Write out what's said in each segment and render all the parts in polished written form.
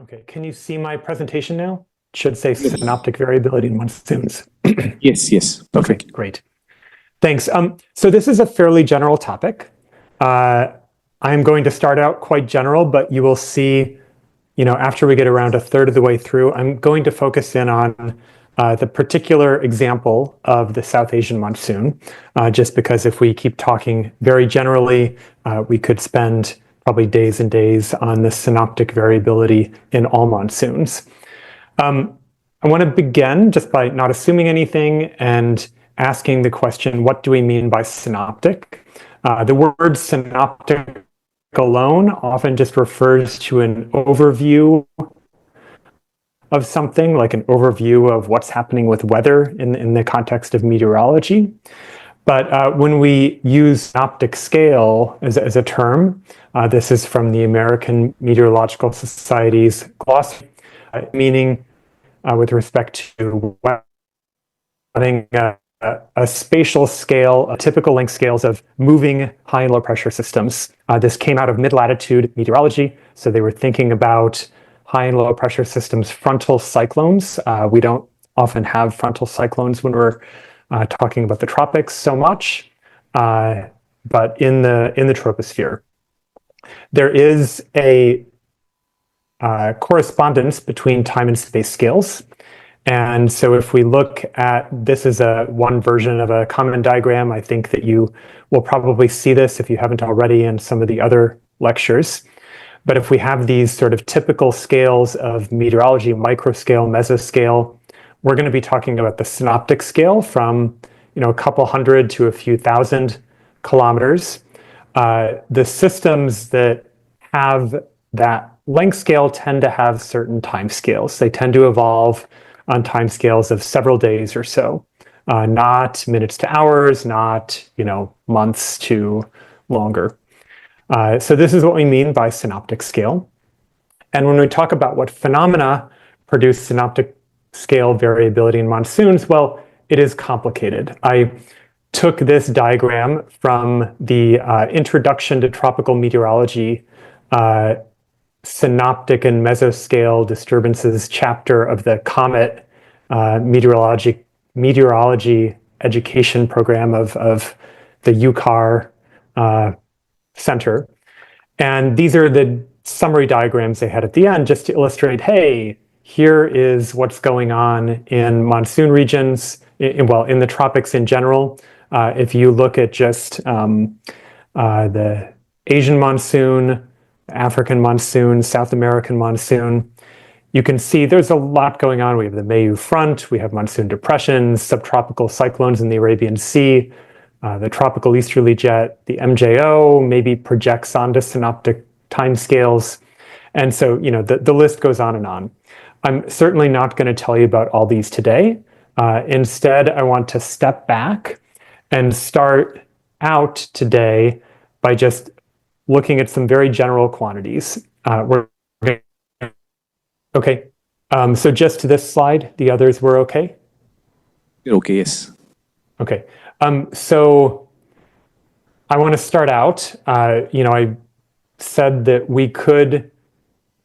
Okay, can you see my presentation now? It should say Yes. synoptic variability in monsoons. Yes. Okay, great. Thanks. So this is a fairly general topic. I'm going to start out quite general, but you will see, after we get around a third of the way through, I'm going to focus in on the particular example of the South Asian monsoon, just because if we keep talking very generally, we could spend probably days and days on the synoptic variability in all monsoons. I want to begin just by not assuming anything and asking the question, what do we mean by synoptic? The word synoptic alone often just refers to an overview of something, like an overview of what's happening with weather in the context of meteorology. But when we use synoptic scale as a term, this is from the American Meteorological Society's glossary, meaning with respect to having a spatial scale, typical length scales of moving high and low pressure systems. This came out of mid-latitude meteorology, so they were thinking about high and low pressure systems, frontal cyclones. We don't often have frontal cyclones when we're talking about the tropics so much, but in the troposphere. There is a correspondence between time and space scales. And so if we look at, this is one version of a common diagram. I think that you will probably see this if you haven't already in some of the other lectures. But if we have these sort of typical scales of meteorology, microscale, mesoscale, we're going to be talking about the synoptic scale from a couple hundred to a few thousand kilometers. The systems that have that length scale tend to have certain time scales. They tend to evolve on time scales of several days or so, not minutes to hours, not months to longer. So this is what we mean by synoptic scale. And when we talk about what phenomena produce synoptic scale variability in monsoons, well, it is complicated. I took this diagram from the Introduction to Tropical Meteorology synoptic and mesoscale disturbances chapter of the COMET meteorology education program of the UCAR Center. And these are the summary diagrams they had at the end just to illustrate, hey, here is what's going on in monsoon regions, in the tropics in general. If you look at just the Asian monsoon, African monsoon, South American monsoon, you can see there's a lot going on. We have the Mayu front, we have monsoon depressions, subtropical cyclones in the Arabian Sea, the tropical easterly jet, the MJO maybe projects onto synoptic timescales. And so, the list goes on and on. I'm certainly not going to tell you about all these today. Instead, I want to step back and start out today by just looking at some very general quantities. Okay, so just to this slide, the others were okay? Okay, yes. Okay, so I want to start out, I said that we could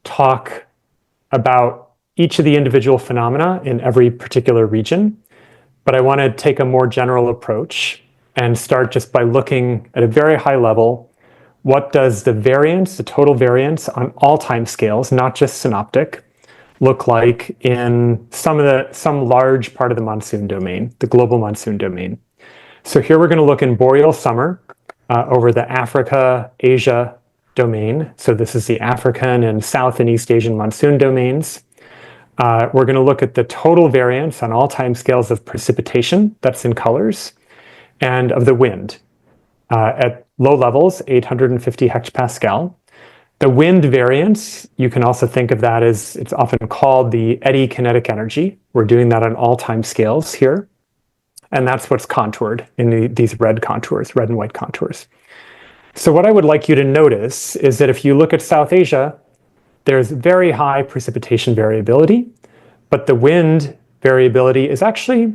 talk about each of the individual phenomena in every particular region, but I want to take a more general approach and start just by looking at a very high level. What does the variance, the total variance on all time scales, not just synoptic, look like in some large part of the monsoon domain, the global monsoon domain? So here we're going to look in boreal summer over the Africa-Asia domain. So this is the African and South and East Asian monsoon domains. We're going to look at the total variance on all time scales of precipitation, that's in colors, and of the wind. At low levels, 850 hectopascal. The wind variance, you can also think of that as, it's often called the eddy kinetic energy. We're doing that on all time scales here. And that's what's contoured in these red contours, red and white contours. So what I would like you to notice is that if you look at South Asia, there's very high precipitation variability, but the wind variability is actually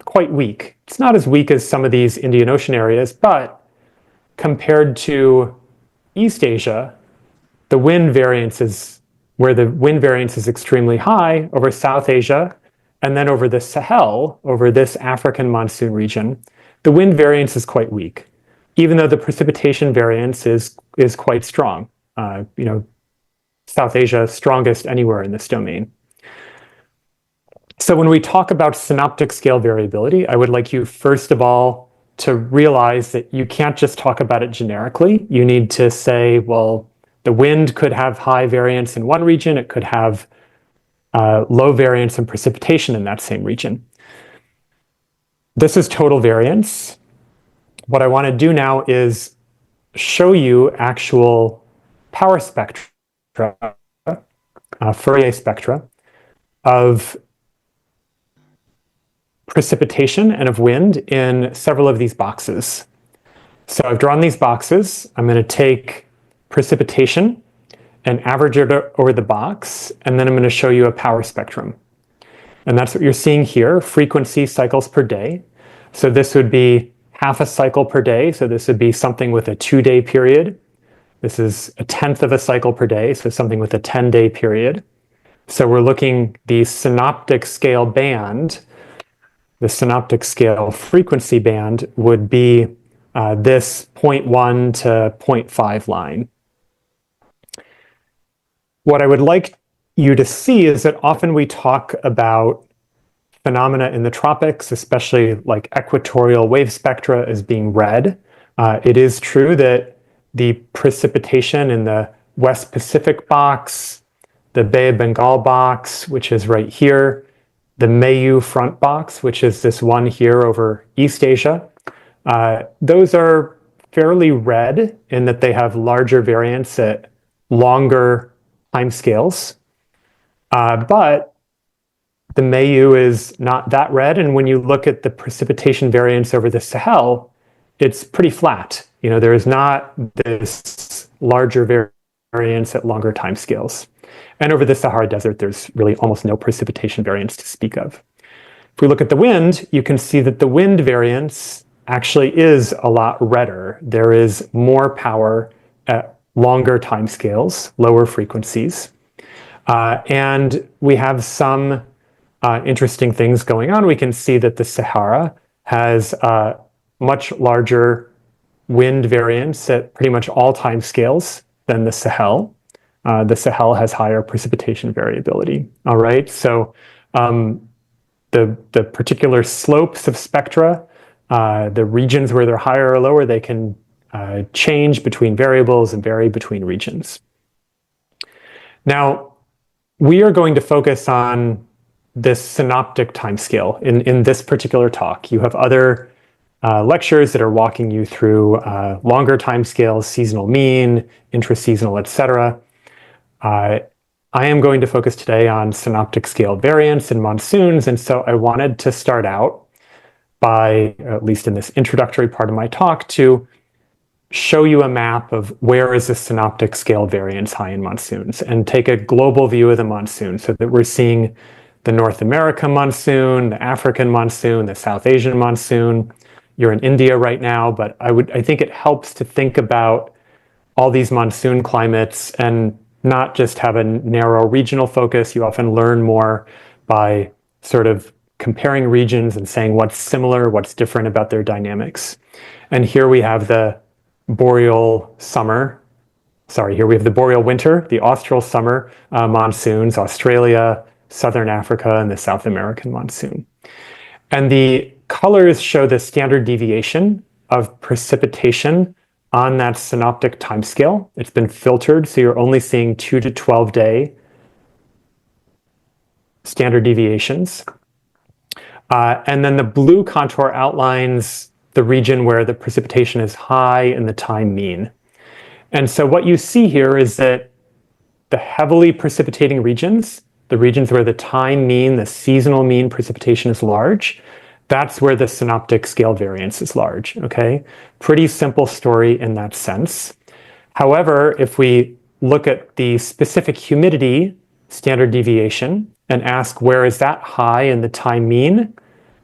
quite weak. It's not as weak as some of these Indian Ocean areas, but compared to East Asia, the wind variance is where the wind variance is extremely high over South Asia, and then over the Sahel, over this African monsoon region, the wind variance is quite weak, even though the precipitation variance is quite strong. South Asia strongest anywhere in this domain. So when we talk about synoptic scale variability, I would like you first of all to realize that you can't just talk about it generically. You need to say, well, the wind could have high variance in one region, it could have low variance in precipitation in that same region. This is total variance. What I want to do now is show you actual power spectra, Fourier spectra, of precipitation and of wind in several of these boxes. So I've drawn these boxes. I'm going to take precipitation and average it over the box, and then I'm going to show you a power spectrum. And that's what you're seeing here, frequency cycles per day. So this would be half a cycle per day. So this would be something with a 2-day period. This is a tenth of a cycle per day, so something with a 10-day period. So we're looking the synoptic scale band. The synoptic scale frequency band would be this 0.1 to 0.5 line. What I would like you to see is that often we talk about phenomena in the tropics, especially like equatorial wave spectra, as being red. It is true that the precipitation in the West Pacific box, the Bay of Bengal box, which is right here, the Mayu front box, which is this one here over East Asia, those are fairly red in that they have larger variance at longer time scales. But the Mayu is not that red, and when you look at the precipitation variance over the Sahel, it's pretty flat. There is not this larger variance at longer time scales. And over the Sahara Desert, there's really almost no precipitation variance to speak of. If we look at the wind, you can see that the wind variance actually is a lot redder. There is more power at longer time scales, lower frequencies. And we have some interesting things going on. We can see that the Sahara has much larger wind variance at pretty much all time scales than the Sahel. The Sahel has higher precipitation variability. All right, so the particular slopes of spectra, the regions where they're higher or lower, they can change between variables and vary between regions. Now, we are going to focus on this synoptic timescale in this particular talk. You have other lectures that are walking you through longer timescales, seasonal mean, intraseasonal, etc. I am going to focus today on synoptic scale variance in monsoons, and so I wanted to start out by, at least in this introductory part of my talk, to show you a map of where is the synoptic scale variance high in monsoons, and take a global view of the monsoon so that we're seeing the North America monsoon, the African monsoon, the South Asian monsoon. You're in India right now, but I think it helps to think about all these monsoon climates and not just have a narrow regional focus. You often learn more by sort of comparing regions and saying what's similar, what's different about their dynamics. And here we have the boreal summer. Sorry, here we have the boreal winter, the austral summer monsoons, Australia, Southern Africa, and the South American monsoon. And the colors show the standard deviation of precipitation on that synoptic timescale. It's been filtered, so you're only seeing 2 to 12 day standard deviations. And then the blue contour outlines the region where the precipitation is high and the time mean. And so what you see here is that the heavily precipitating regions, the regions where the time mean, the seasonal mean precipitation is large, that's where the synoptic scale variance is large, okay? Pretty simple story in that sense. However, if we look at the specific humidity standard deviation and ask where is that high in the time mean,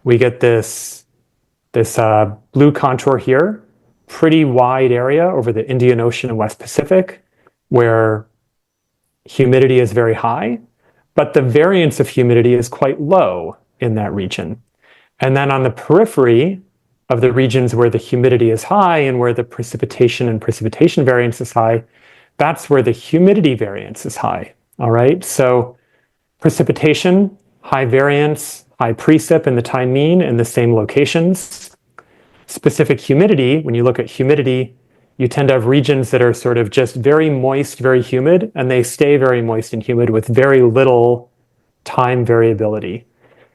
we get this blue contour here, pretty wide area over the Indian Ocean and West Pacific, where humidity is very high, but the variance of humidity is quite low in that region. And then on the periphery of the regions where the humidity is high and where the precipitation and precipitation variance is high, that's where the humidity variance is high. All right, so precipitation, high variance, high precip in the time mean in the same locations. Specific humidity, when you look at humidity, you tend to have regions that are sort of just very moist, very humid, and they stay very moist and humid with very little time variability.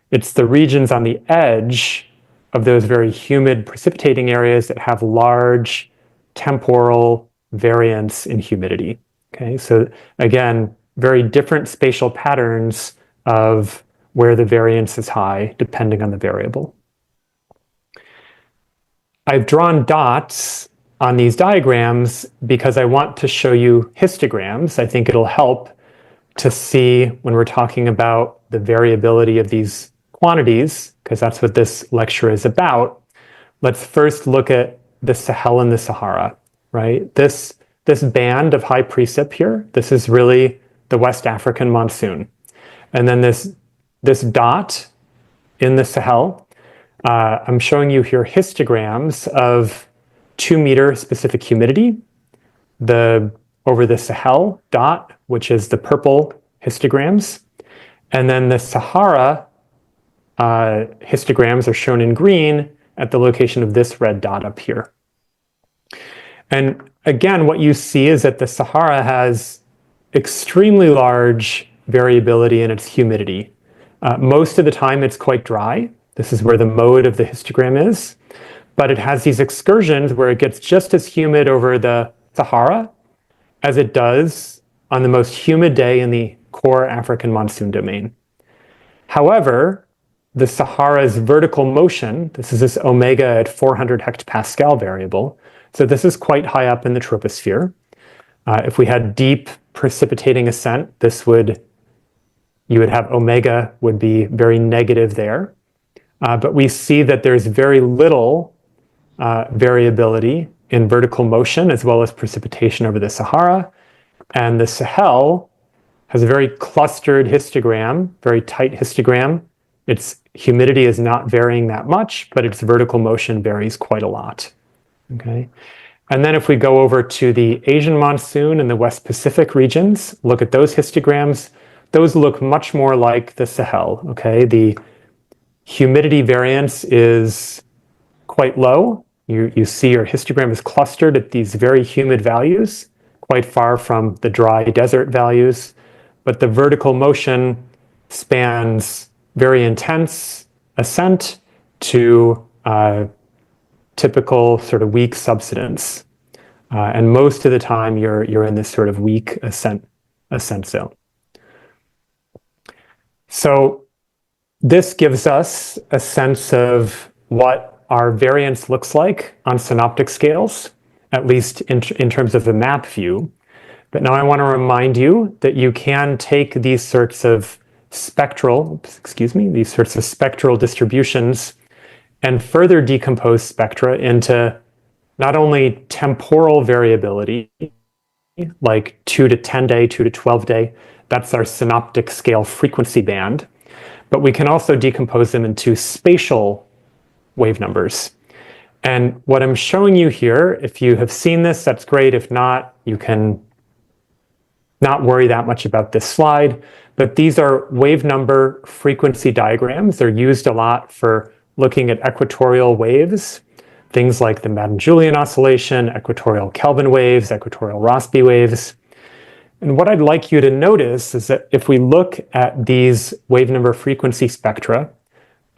It's the regions on the edge of those very humid precipitating areas that have large temporal variance in humidity. Okay, so again, very different spatial patterns of where the variance is high depending on the variable. I've drawn dots on these diagrams because I want to show you histograms. I think it'll help to see when we're talking about the variability of these quantities, because that's what this lecture is about. Let's first look at the Sahel and the Sahara, right? This band of high precip here, this is really the West African monsoon. And then this dot in the Sahel, I'm showing you here histograms of 2-meter specific humidity, over the Sahel dot, which is the purple histograms, and then the Sahara histograms are shown in green at the location of this red dot up here. And again, what you see is that the Sahara has extremely large variability in its humidity. Most of the time it's quite dry. This is where the mode of the histogram is. But it has these excursions where it gets just as humid over the Sahara as it does on the most humid day in the core African monsoon domain. However, the Sahara's vertical motion, this is this omega at 400 hectopascal variable, so this is quite high up in the troposphere. If we had deep precipitating ascent, you would have omega would be very negative there. But we see that there's very little variability in vertical motion as well as precipitation over the Sahara. And the Sahel has a very clustered histogram, very tight histogram. Its humidity is not varying that much, but its vertical motion varies quite a lot. Okay. And then if we go over to the Asian monsoon and the West Pacific regions, look at those histograms, those look much more like the Sahel. Okay. The humidity variance is quite low. You see your histogram is clustered at these very humid values, quite far from the dry desert values, but the vertical motion spans very intense ascent to typical sort of weak subsidence. And most of the time you're in this sort of weak ascent zone. So this gives us a sense of what our variance looks like on synoptic scales, at least in terms of the map view. But now I want to remind you that you can take these sorts of spectral distributions and further decompose spectra into not only temporal variability, like 2 to 10 day, 2 to 12 day, that's our synoptic scale frequency band, but we can also decompose them into spatial wave numbers. And what I'm showing you here, if you have seen this, that's great. If not, you can not worry that much about this slide. But these are wave number frequency diagrams. They're used a lot for looking at equatorial waves, things like the Madden-Julian oscillation, equatorial Kelvin waves, equatorial Rossby waves. And what I'd like you to notice is that if we look at these wave number frequency spectra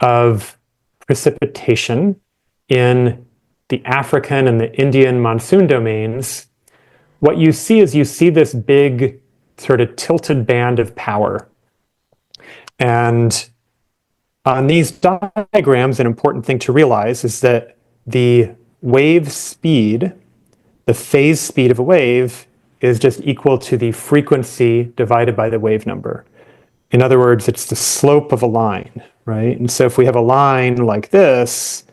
of precipitation in the African and the Indian monsoon domains, what you see is this big sort of tilted band of power. And on these diagrams, an important thing to realize is that the wave speed, the phase speed of a wave, is just equal to the frequency divided by the wave number. In other words, it's the slope of a line, right? And so if we have a line like this,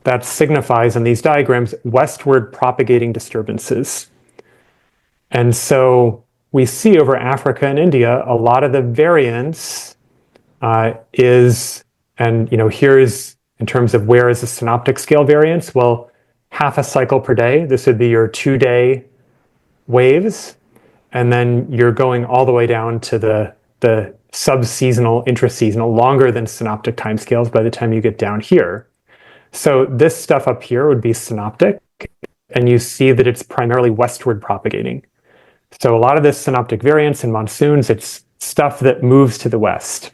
that signifies in these diagrams westward propagating disturbances. And so we see over Africa and India, a lot of the variance is, and here's in terms of where is the synoptic scale variance. Well, half a cycle per day. This would be your 2-day waves. And then you're going all the way down to the sub-seasonal, intra-seasonal, longer than synoptic timescales by the time you get down here. So this stuff up here would be synoptic, and you see that it's primarily westward propagating. So a lot of this synoptic variance in monsoons, it's stuff that moves to the west.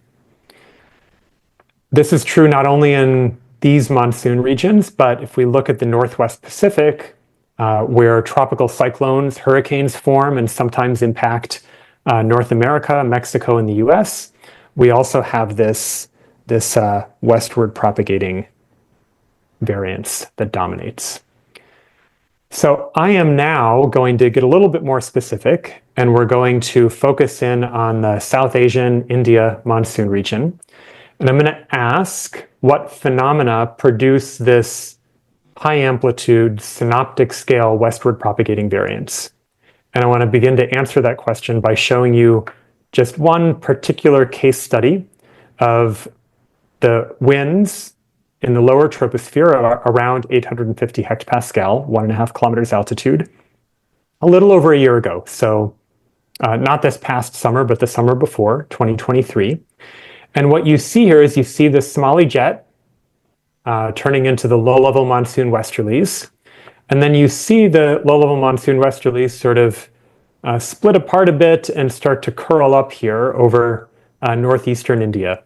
This is true not only in these monsoon regions, but if we look at the Northwest Pacific, where tropical cyclones, hurricanes form and sometimes impact North America, Mexico, and the US, we also have this westward propagating variance that dominates. So I am now going to get a little bit more specific, and we're going to focus in on the South Asian India monsoon region. And I'm going to ask what phenomena produce this high amplitude synoptic scale westward propagating variance. And I want to begin to answer that question by showing you just one particular case study of the winds in the lower troposphere around 850 hectopascal, 1.5 kilometers altitude, a little over a year ago. So not this past summer, but the summer before, 2023. And what you see here is you see the Somali jet turning into the low-level monsoon westerlies. And then you see the low-level monsoon westerlies sort of split apart a bit and start to curl up here over northeastern India.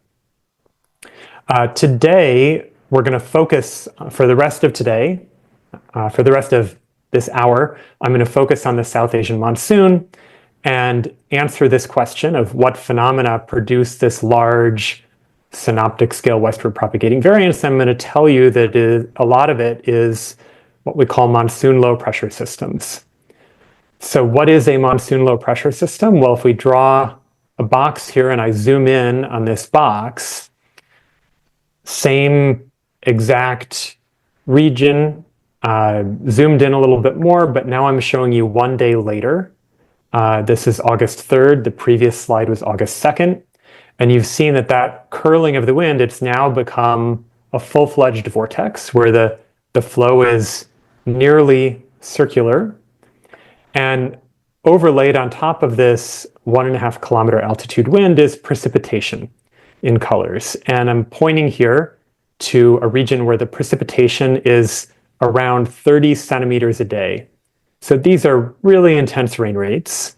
Today, we're going to focus for the rest of today, for the rest of this hour, I'm going to focus on the South Asian monsoon and answer this question of what phenomena produce this large synoptic scale westward propagating variance. I'm going to tell you that a lot of it is what we call monsoon low pressure systems. So what is a monsoon low pressure system? Well, if we draw a box here and I zoom in on this box, same exact region, zoomed in a little bit more, but now I'm showing you 1 day later. This is August 3rd. The previous slide was August 2nd. And you've seen that curling of the wind, it's now become a full-fledged vortex where the flow is nearly circular. And overlaid on top of this 1.5 kilometer altitude wind is precipitation in colors. And I'm pointing here to a region where the precipitation is around 30 centimeters a day. So these are really intense rain rates.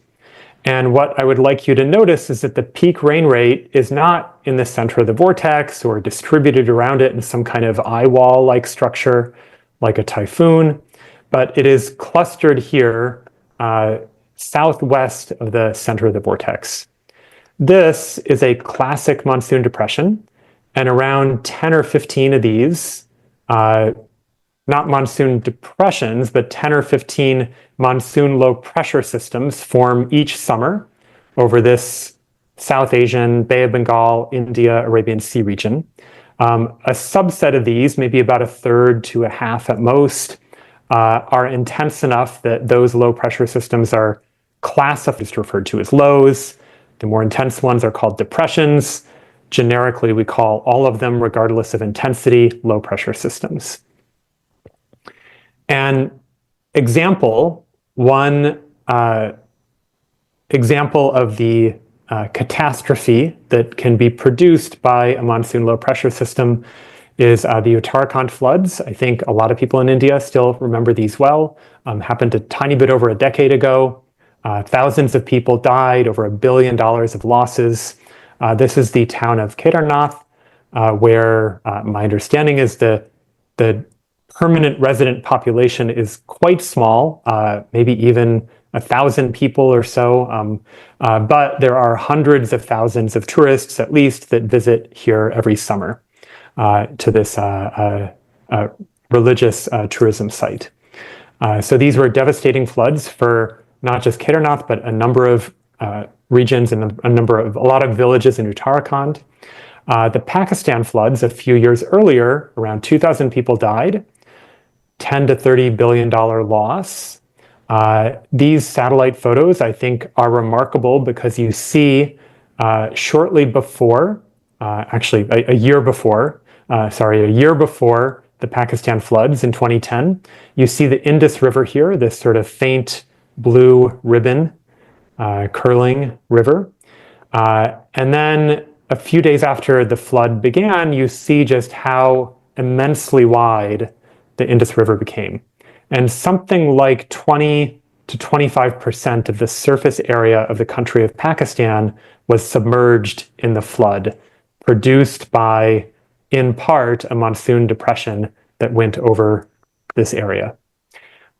And what I would like you to notice is that the peak rain rate is not in the center of the vortex or distributed around it in some kind of eye wall-like structure like a typhoon, but it is clustered here southwest of the center of the vortex. This is a classic monsoon depression, and around 10 or 15 of these, not monsoon depressions, but 10 or 15 monsoon low pressure systems form each summer over this South Asian, Bay of Bengal, India, Arabian Sea region. A subset of these, maybe about a third to a half at most, are intense enough that those low pressure systems are classified, just referred to as lows. The more intense ones are called depressions. Generically, we call all of them, regardless of intensity, low pressure systems. And one example of the catastrophe that can be produced by a monsoon low pressure system is the Uttarakhand floods. I think a lot of people in India still remember these well. Happened a tiny bit over a decade ago. Thousands of people died, over $1 billion of losses. This is the town of Kedarnath, where my understanding is the permanent resident population is quite small, maybe even 1,000 people or so, but there are hundreds of thousands of tourists at least that visit here every summer to this religious tourism site. So these were devastating floods for not just Kedarnath, but a number of regions and a lot of villages in Uttarakhand. The Pakistan floods a few years earlier, around 2,000 people died, $10 to $30 billion loss. These satellite photos, I think, are remarkable because you see shortly before, actually a year before the Pakistan floods in 2010, you see the Indus River here, this sort of faint blue ribbon curling river. And then a few days after the flood began, you see just how immensely wide the Indus River became. And something like 20 to 25% of the surface area of the country of Pakistan was submerged in the flood, produced by, in part, a monsoon depression that went over this area.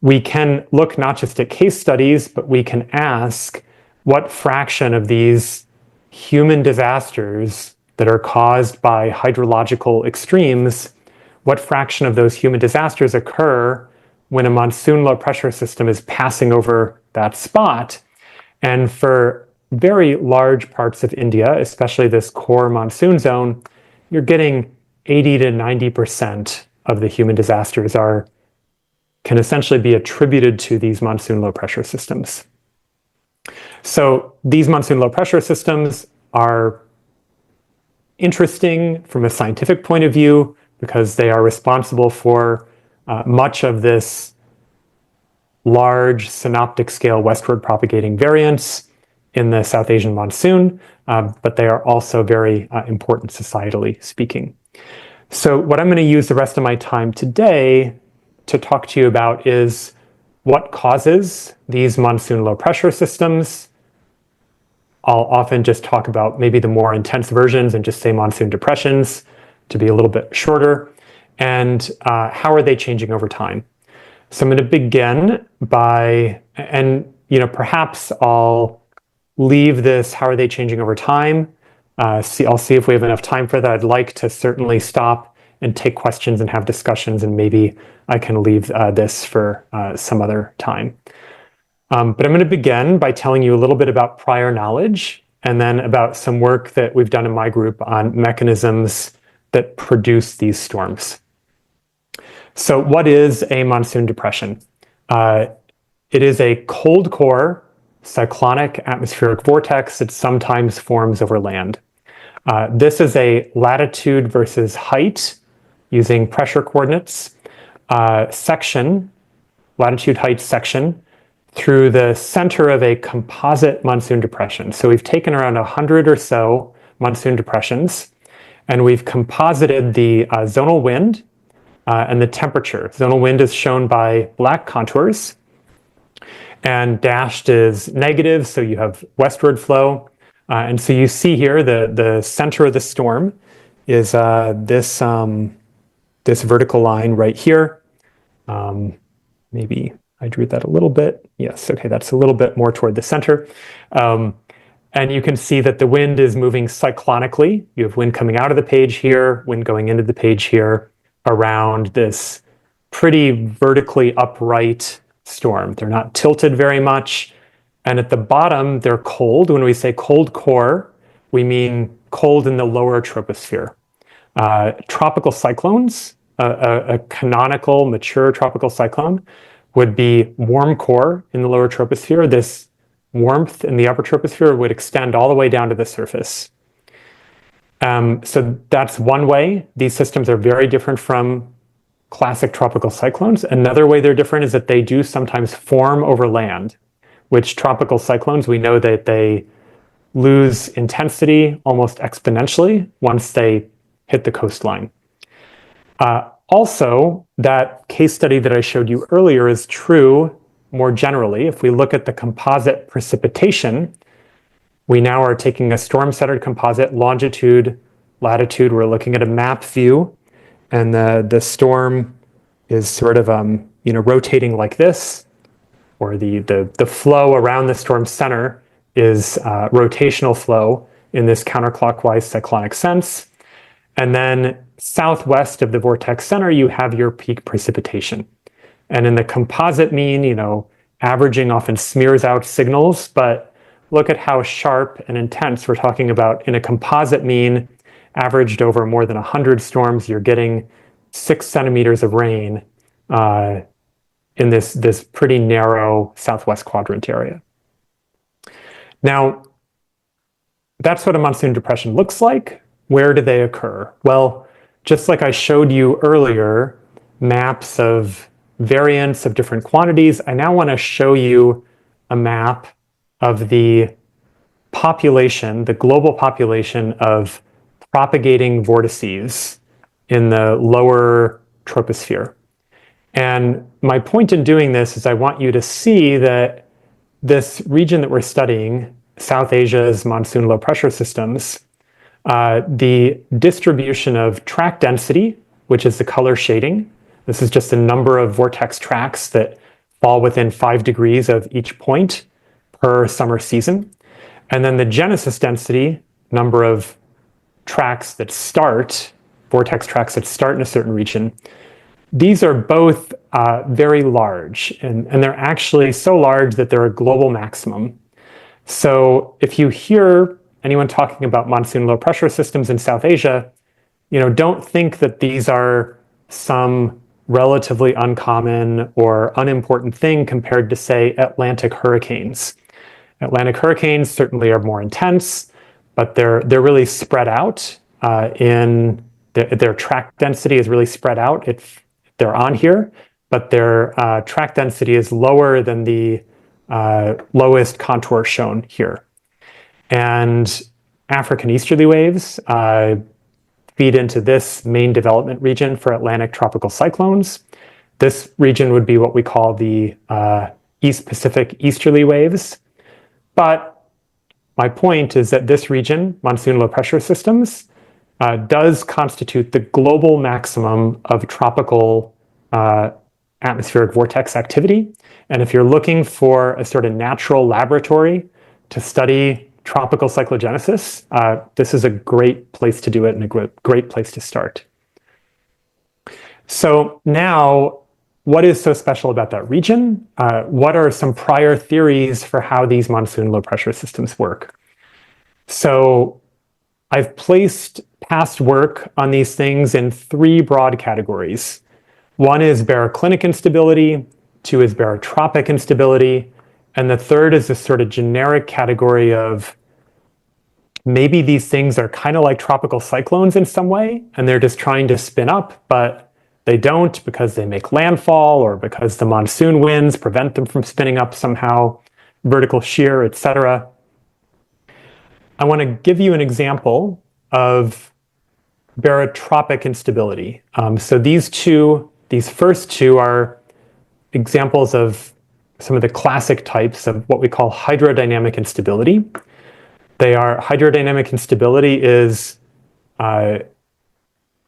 We can look not just at case studies, but we can ask what fraction of these human disasters that are caused by hydrological extremes, what fraction of those human disasters occur when a monsoon low pressure system is passing over that spot. And for very large parts of India, especially this core monsoon zone, you're getting 80 to 90% of the human disasters can essentially be attributed to these monsoon low pressure systems. So these monsoon low pressure systems are interesting from a scientific point of view because they are responsible for much of this large synoptic scale westward propagating variance in the South Asian monsoon, but they are also very important societally speaking. So what I'm going to use the rest of my time today to talk to you about is what causes these monsoon low pressure systems. I'll often just talk about maybe the more intense versions and just say monsoon depressions to be a little bit shorter. And how are they changing over time? So I'm going to begin by, and perhaps I'll leave this, how are they changing over time? I'll see if we have enough time for that. I'd like to certainly stop and take questions and have discussions, and maybe I can leave this for some other time. But I'm going to begin by telling you a little bit about prior knowledge and then about some work that we've done in my group on mechanisms that produce these storms. So what is a monsoon depression? It is a cold core cyclonic atmospheric vortex that sometimes forms over land. This is a latitude versus height using pressure coordinates section, latitude height section, through the center of a composite monsoon depression. So we've taken around 100 or so monsoon depressions, and we've composited the zonal wind and the temperature. Zonal wind is shown by black contours, and dashed is negative, so you have westward flow. And so you see here the center of the storm is this vertical line right here. Maybe I drew that a little bit. Yes, okay, that's a little bit more toward the center. And you can see that the wind is moving cyclonically. You have wind coming out of the page here, wind going into the page here around this pretty vertically upright storm. They're not tilted very much. And at the bottom, they're cold. When we say cold core, we mean cold in the lower troposphere. Tropical cyclones, a canonical mature tropical cyclone would be warm core in the lower troposphere. This warmth in the upper troposphere would extend all the way down to the surface. So that's one way. These systems are very different from classic tropical cyclones. Another way they're different is that they do sometimes form over land, which tropical cyclones, we know that they lose intensity almost exponentially once they hit the coastline. Also, that case study that I showed you earlier is true more generally. If we look at the composite precipitation, we now are taking a storm-centered composite, longitude, latitude. We're looking at a map view, and the storm is sort of rotating like this, or the flow around the storm center is rotational flow in this counterclockwise cyclonic sense. And then southwest of the vortex center, you have your peak precipitation. And in the composite mean, averaging often smears out signals, but look at how sharp and intense we're talking about. In a composite mean, averaged over more than 100 storms, you're getting 6 centimeters of rain in this pretty narrow southwest quadrant area. Now, that's what a monsoon depression looks like. Where do they occur? Well, just like I showed you earlier, maps of variance of different quantities, I now want to show you a map of the population, the global population of propagating vortices in the lower troposphere. And my point in doing this is I want you to see that this region that we're studying, South Asia's monsoon low pressure systems, the distribution of track density, which is the color shading. This is just the number of vortex tracks that fall within 5 degrees of each point per summer season. And then the genesis density, number of tracks that start, vortex tracks that start in a certain region. These are both very large, and they're actually so large that they're a global maximum. So if you hear anyone talking about monsoon low pressure systems in South Asia, don't think that these are some relatively uncommon or unimportant thing compared to, say, Atlantic hurricanes. Atlantic hurricanes certainly are more intense, but they're really spread out in their track density is really spread out. They're on here, but their track density is lower than the lowest contour shown here. And African easterly waves feed into this main development region for Atlantic tropical cyclones. This region would be what we call the East Pacific easterly waves. But my point is that this region, monsoon low pressure systems, does constitute the global maximum of tropical atmospheric vortex activity. And if you're looking for a sort of natural laboratory to study tropical cyclogenesis, this is a great place to do it and a great place to start. So now, what is so special about that region? What are some prior theories for how these monsoon low pressure systems work? So I've placed past work on these things in 3 broad categories. One is baroclinic instability, 2 is barotropic instability, and the third is this sort of generic category of maybe these things are kind of like tropical cyclones in some way, and they're just trying to spin up, but they don't because they make landfall or because the monsoon winds prevent them from spinning up somehow, vertical shear, etc. I want to give you an example of barotropic instability. So these first two are examples of some of the classic types of what we call hydrodynamic instability. Hydrodynamic instability is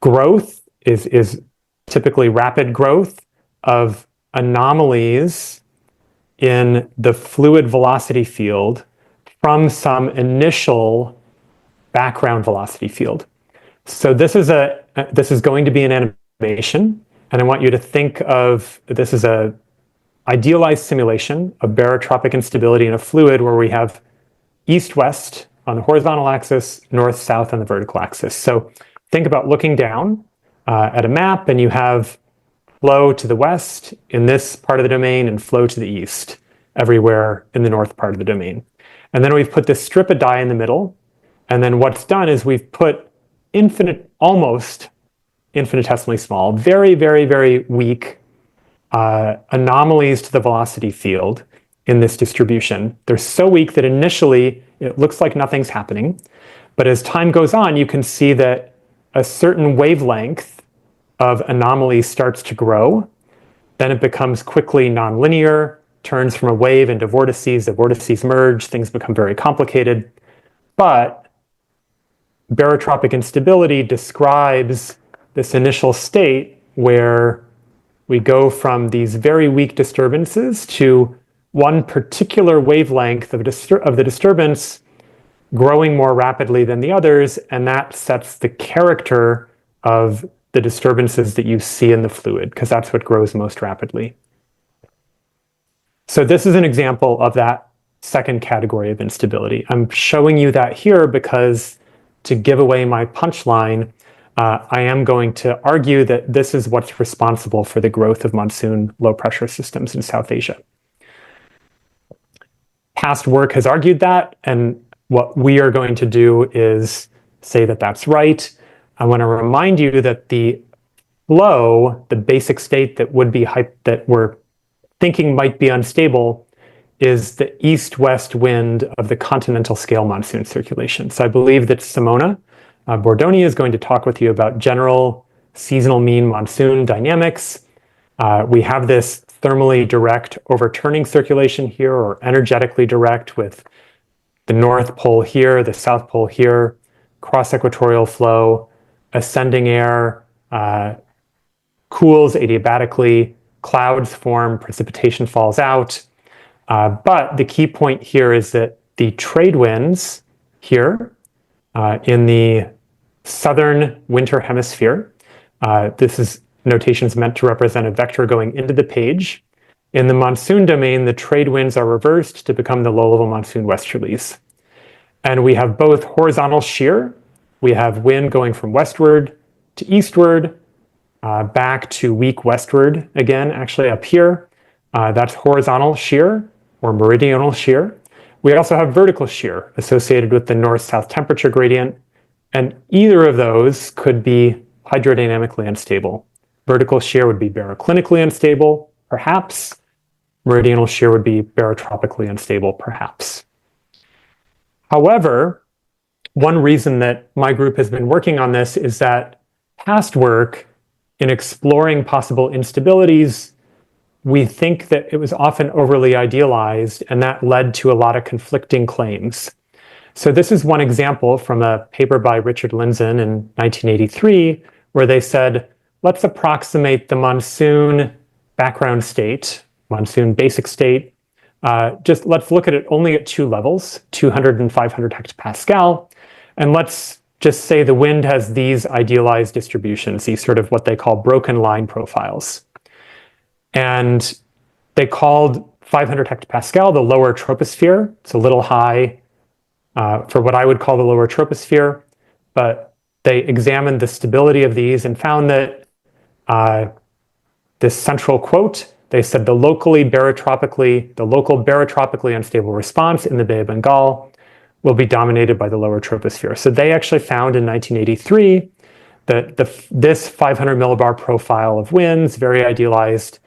growth, is typically rapid growth of anomalies in the fluid velocity field from some initial background velocity field. So this is going to be an animation, and I want you to think of this as a idealized simulation of barotropic instability in a fluid where we have east-west on the horizontal axis, north-south on the vertical axis. So think about looking down at a map, and you have flow to the west in this part of the domain and flow to the east everywhere in the north part of the domain. And then we've put this strip of dye in the middle, and then what's done is we've put almost infinitesimally small, very, very, very weak anomalies to the velocity field in this distribution. They're so weak that initially it looks like nothing's happening, but as time goes on, you can see that a certain wavelength of anomalies starts to grow. Then it becomes quickly nonlinear, turns from a wave into vortices. The vortices merge, things become very complicated. But barotropic instability describes this initial state where we go from these very weak disturbances to one particular wavelength of the disturbance growing more rapidly than the others, and that sets the character of the disturbances that you see in the fluid, because that's what grows most rapidly. So this is an example of that second category of instability. I'm showing you that here because, to give away my punchline, I am going to argue that this is what's responsible for the growth of monsoon low pressure systems in South Asia. Past work has argued that, and what we are going to do is say that that's right. I want to remind you that the flow, the basic state that would be that we're thinking might be unstable, is the east-west wind of the continental scale monsoon circulation. So I believe that Simona Bordoni is going to talk with you about general seasonal mean monsoon dynamics. We have this thermally direct overturning circulation here, or energetically direct, with the North Pole here, the South Pole here, cross-equatorial flow, ascending air, cools adiabatically, clouds form, precipitation falls out. But the key point here is that the trade winds here in the southern winter hemisphere, this is notations meant to represent a vector going into the page. In the monsoon domain, the trade winds are reversed to become the low-level monsoon westerlies. And we have both horizontal shear. We have wind going from westward to eastward, back to weak westward again, actually up here. That's horizontal shear or meridional shear. We also have vertical shear associated with the north-south temperature gradient, and either of those could be hydrodynamically unstable. Vertical shear would be baroclinically unstable, perhaps. Meridional shear would be barotropically unstable, perhaps. However, one reason that my group has been working on this is that past work in exploring possible instabilities, we think that it was often overly idealized, and that led to a lot of conflicting claims. So this is one example from a paper by Richard Lindzen in 1983, where they said, let's approximate the monsoon background state, monsoon basic state. Just let's look at it only at two levels, 200 and 500 hectopascal, and let's just say the wind has these idealized distributions, these sort of what they call broken line profiles. And they called 500 hectopascal the lower troposphere. It's a little high for what I would call the lower troposphere, but they examined the stability of these and found that this central quote, they said the local barotropically unstable response in the Bay of Bengal will be dominated by the lower troposphere. So they actually found in 1983 that this 500 millibar profile of winds, very idealized,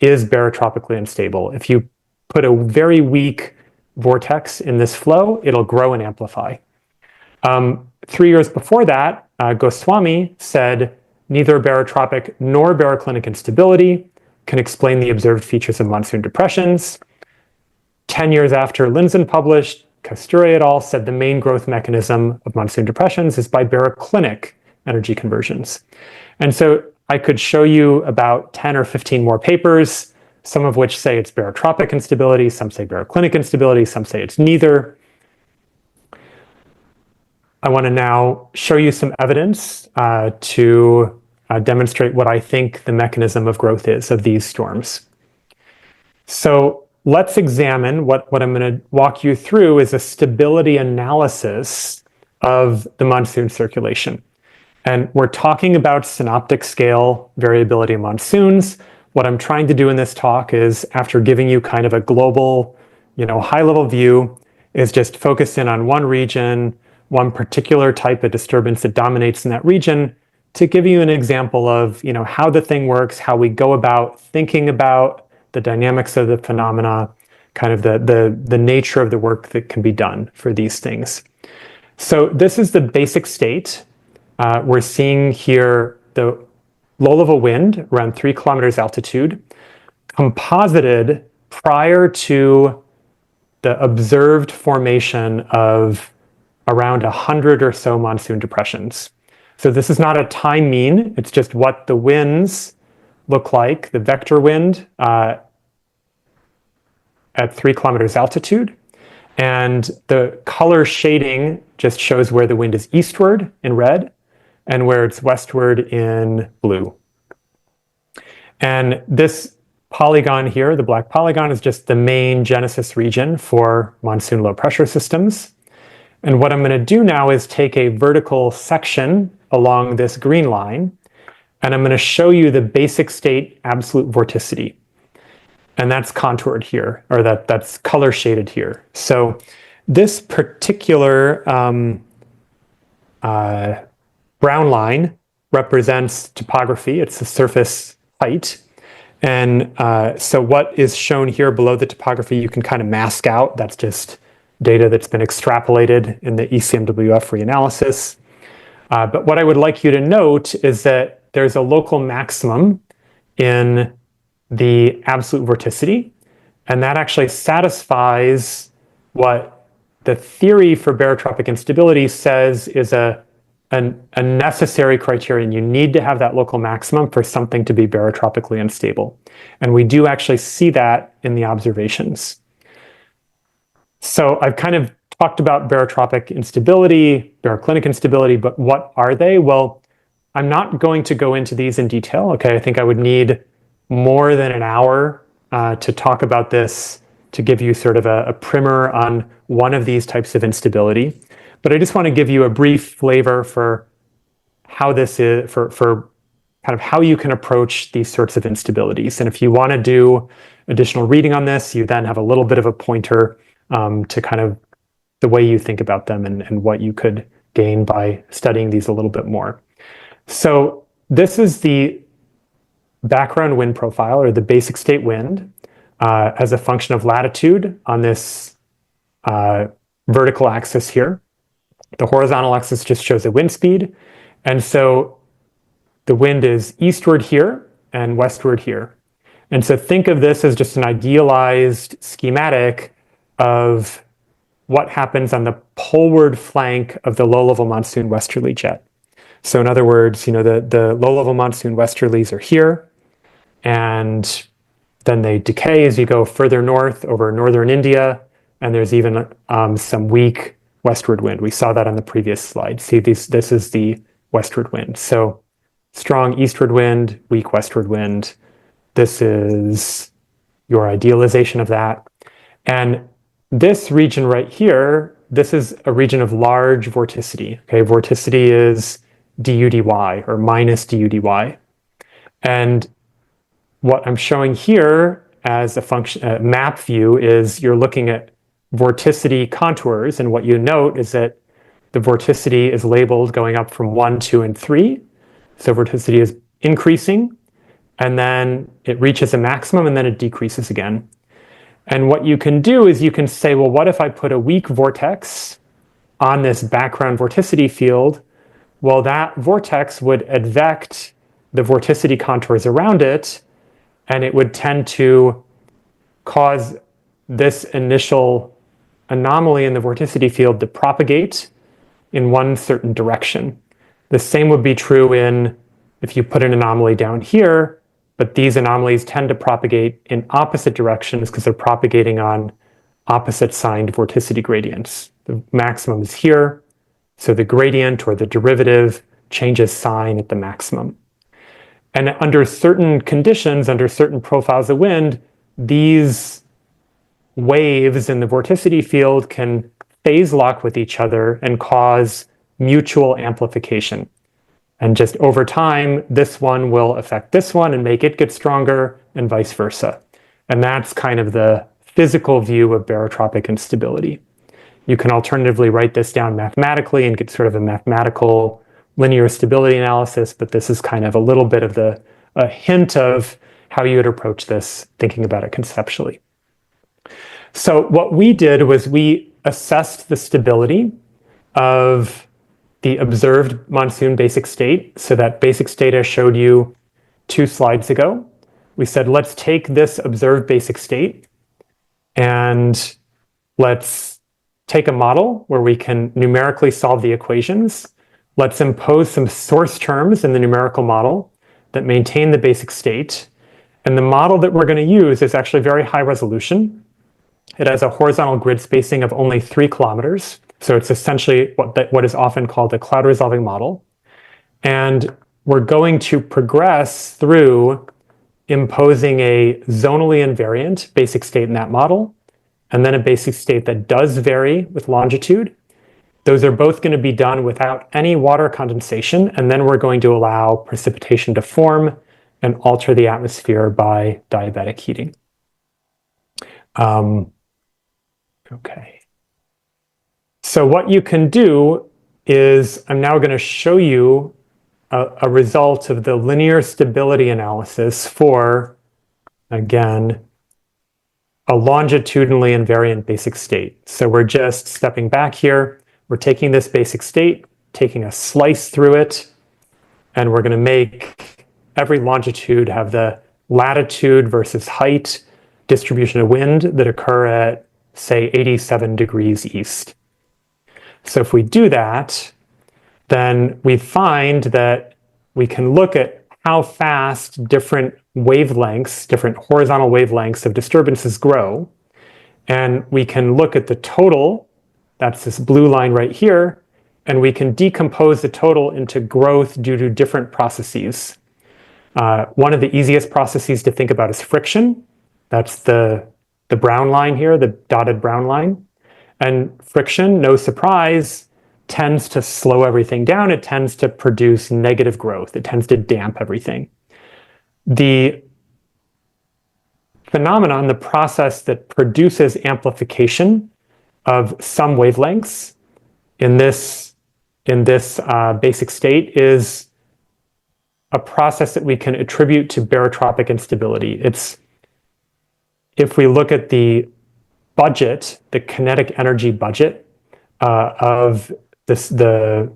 is barotropically unstable. If you put a very weak vortex in this flow, it'll grow and amplify. 3 years before that, Goswami said neither barotropic nor baroclinic instability can explain the observed features of monsoon depressions. 10 years after Lindzen published, Kasturi et al. Said the main growth mechanism of monsoon depressions is by baroclinic energy conversions. And so I could show you about 10 or 15 more papers, some of which say it's barotropic instability, some say baroclinic instability, some say it's neither. I want to now show you some evidence to demonstrate what I think the mechanism of growth is of these storms. So let's examine what I'm going to walk you through is a stability analysis of the monsoon circulation. And we're talking about synoptic scale variability in monsoons. What I'm trying to do in this talk is, after giving you kind of a global, high-level view, is just focus in on one region, one particular type of disturbance that dominates in that region, to give you an example of how the thing works, how we go about thinking about the dynamics of the phenomena, kind of the nature of the work that can be done for these things. So this is the basic state. We're seeing here the low-level wind around 3 kilometers altitude, composited prior to the observed formation of around 100 or so monsoon depressions. So this is not a time mean, it's just what the winds look like, the vector wind at 3 kilometers altitude. And the color shading just shows where the wind is eastward in red and where it's westward in blue. And this polygon here, the black polygon, is just the main genesis region for monsoon low pressure systems. And what I'm going to do now is take a vertical section along this green line, and I'm going to show you the basic state absolute vorticity. And that's contoured here, or that's color shaded here. So this particular brown line represents topography. It's the surface height. And so what is shown here below the topography, you can kind of mask out. That's just data that's been extrapolated in the ECMWF reanalysis. But what I would like you to note is that there's a local maximum in the absolute vorticity, and that actually satisfies what the theory for barotropic instability says is a necessary criterion. You need to have that local maximum for something to be barotropically unstable. And we do actually see that in the observations. So I've kind of talked about barotropic instability, baroclinic instability, but what are they? Well, I'm not going to go into these in detail. Okay, I think I would need more than an hour to talk about this, to give you sort of a primer on one of these types of instability. But I just want to give you a brief flavor for how this is, for kind of how you can approach these sorts of instabilities. And if you want to do additional reading on this, you then have a little bit of a pointer to kind of the way you think about them and what you could gain by studying these a little bit more. So this is the background wind profile, or the basic state wind, as a function of latitude on this vertical axis here. The horizontal axis just shows the wind speed. And so the wind is eastward here and westward here. And so think of this as just an idealized schematic of what happens on the poleward flank of the low-level monsoon westerly jet. So in other words, you know, the low-level monsoon westerlies are here, and then they decay as you go further north over northern India, and there's even some weak westward wind. We saw that on the previous slide. See, this is the westward wind. So strong eastward wind, weak westward wind. This is your idealization of that. And this region right here, this is a region of large vorticity. Okay, vorticity is du dy, or minus du dy. And what I'm showing here as a function, map view, is you're looking at vorticity contours, and what you note is that the vorticity is labeled going up from 1, 2, and 3. So vorticity is increasing, and then it reaches a maximum, and then it decreases again. And what you can do is you can say, well, what if I put a weak vortex on this background vorticity field? Well, that vortex would advect the vorticity contours around it, and it would tend to cause this initial anomaly in the vorticity field to propagate in one certain direction. The same would be true if you put an anomaly down here, but these anomalies tend to propagate in opposite directions because they're propagating on opposite signed vorticity gradients. The maximum is here, so the gradient or the derivative changes sign at the maximum. And under certain conditions, under certain profiles of wind, these waves in the vorticity field can phase lock with each other and cause mutual amplification. And just over time, this one will affect this one and make it get stronger, and vice versa. And that's kind of the physical view of barotropic instability. You can alternatively write this down mathematically and get sort of a mathematical linear stability analysis, but this is kind of a little bit of a hint of how you would approach this, thinking about it conceptually. So what we did was we assessed the stability of the observed monsoon basic state. So that basic state I showed you 2 slides ago. We said, let's take this observed basic state and let's take a model where we can numerically solve the equations. Let's impose some source terms in the numerical model that maintain the basic state. And the model that we're going to use is actually very high resolution. It has a horizontal grid spacing of only 3 kilometers. So it's essentially what is often called a cloud resolving model. And we're going to progress through imposing a zonally invariant basic state in that model, and then a basic state that does vary with longitude. Those are both going to be done without any water condensation, and then we're going to allow precipitation to form and alter the atmosphere by diabatic heating. Okay. So what you can do is, I'm now going to show you a result of the linear stability analysis for, again, a longitudinally invariant basic state. So we're just stepping back here. We're taking this basic state, taking a slice through it, and we're going to make every longitude have the latitude versus height distribution of wind that occur at, say, 87 degrees east. So if we do that, then we find that we can look at how fast different wavelengths, different horizontal wavelengths of disturbances grow. And we can look at the total, that's this blue line right here, and we can decompose the total into growth due to different processes. One of the easiest processes to think about is friction. That's the brown line here, the dotted brown line. And friction, no surprise, tends to slow everything down. It tends to produce negative growth. It tends to damp everything. The phenomenon, the process that produces amplification of some wavelengths in this basic state is a process that we can attribute to barotropic instability. If we look at the budget, the kinetic energy budget of the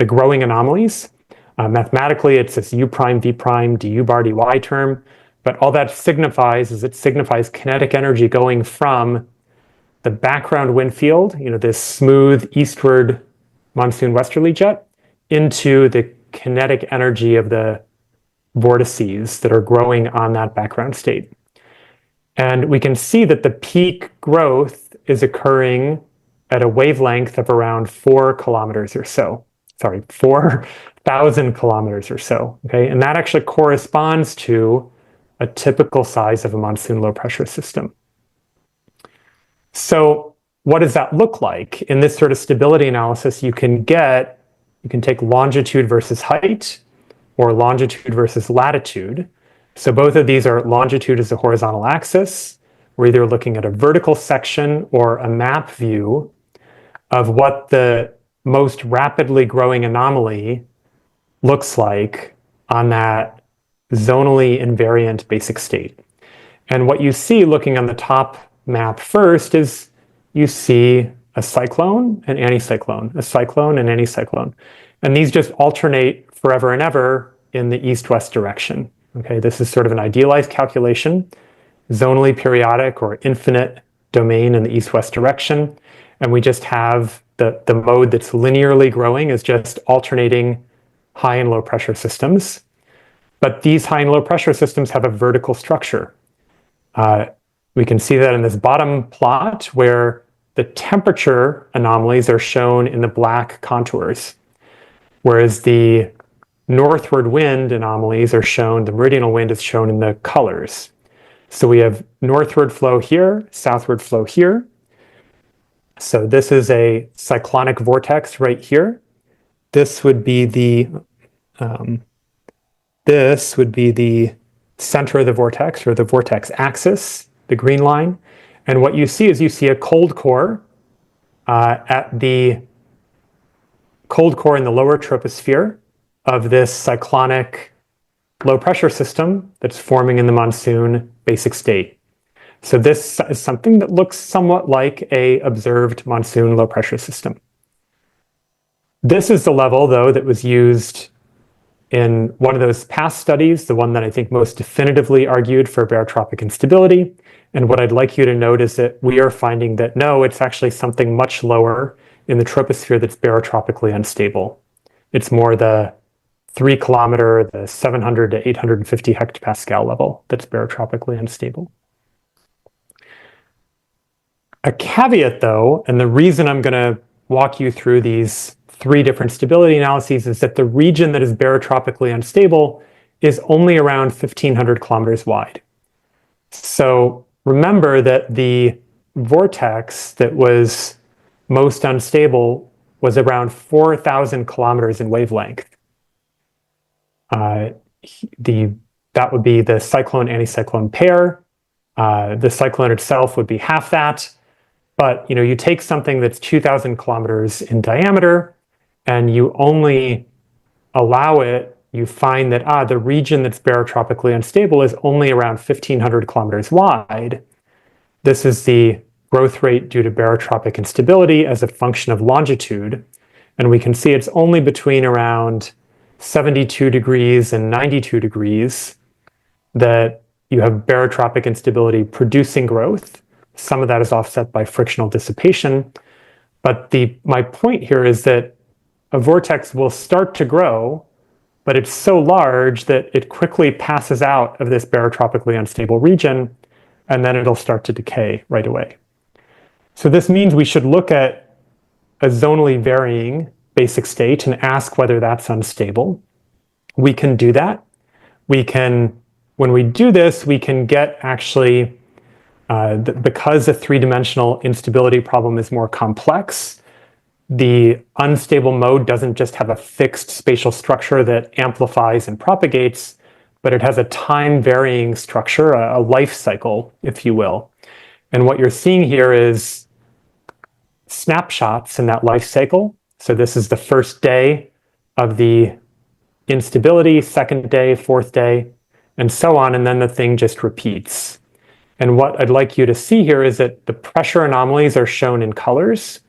growing anomalies, mathematically it's this u prime v prime du bar dy term, but all that signifies is it signifies kinetic energy going from the background wind field, this smooth eastward monsoon westerly jet, into the kinetic energy of the vortices that are growing on that background state. And we can see that the peak growth is occurring at a wavelength of around 4 kilometers or so. Sorry, 4,000 kilometers or so. Okay, and that actually corresponds to a typical size of a monsoon low pressure system. So what does that look like? In this sort of stability analysis, you can take longitude versus height or longitude versus latitude. So both of these are longitude as a horizontal axis. We're either looking at a vertical section or a map view of what the most rapidly growing anomaly looks like on that zonally invariant basic state. And what you see looking on the top map first is you see a cyclone, an anticyclone, a cyclone, and anticyclone. And these just alternate forever and ever in the east-west direction. Okay, this is sort of an idealized calculation, zonally periodic or infinite domain in the east-west direction. And we just have the mode that's linearly growing is just alternating high and low pressure systems. But these high and low pressure systems have a vertical structure. We can see that in this bottom plot where the temperature anomalies are shown in the black contours, whereas the northward wind anomalies are shown, the meridional wind is shown in the colors. So we have northward flow here, southward flow here. So this is a cyclonic vortex right here. This would be the center of the vortex, or the vortex axis, the green line. And what you see is you see a cold core at the cold core in the lower troposphere of this cyclonic low pressure system that's forming in the monsoon basic state. So this is something that looks somewhat like a observed monsoon low pressure system. This is the level, though, that was used in one of those past studies, the one that I think most definitively argued for barotropic instability. And what I'd like you to note is that we are finding that no, it's actually something much lower in the troposphere that's barotropically unstable. It's more the 3 kilometer, the 700 to 850 hectopascal level that's barotropically unstable. A caveat, though, and the reason I'm going to walk you through these 3 different stability analyses is that the region that is barotropically unstable is only around 1,500 kilometers wide. So remember that the vortex that was most unstable was around 4,000 kilometers in wavelength. That would be the cyclone-anticyclone pair. The cyclone itself would be half that. But you take something that's 2,000 kilometers in diameter, and you only allow it, you find that the region that's barotropically unstable is only around 1,500 kilometers wide. This is the growth rate due to barotropic instability as a function of longitude. And we can see it's only between around 72 degrees and 92 degrees that you have barotropic instability producing growth. Some of that is offset by frictional dissipation. But my point here is that a vortex will start to grow, but it's so large that it quickly passes out of this barotropically unstable region, and then it'll start to decay right away. So this means we should look at a zonally varying basic state and ask whether that's unstable. We can do that. When we do this, we can get actually, because the three-dimensional instability problem is more complex, the unstable mode doesn't just have a fixed spatial structure that amplifies and propagates, but it has a time-varying structure, a life cycle, if you will. And what you're seeing here is snapshots in that life cycle. So this is the first day of the instability, second day, fourth day, and so on, and then the thing just repeats. And what I'd like you to see here is that the pressure anomalies are shown in colors,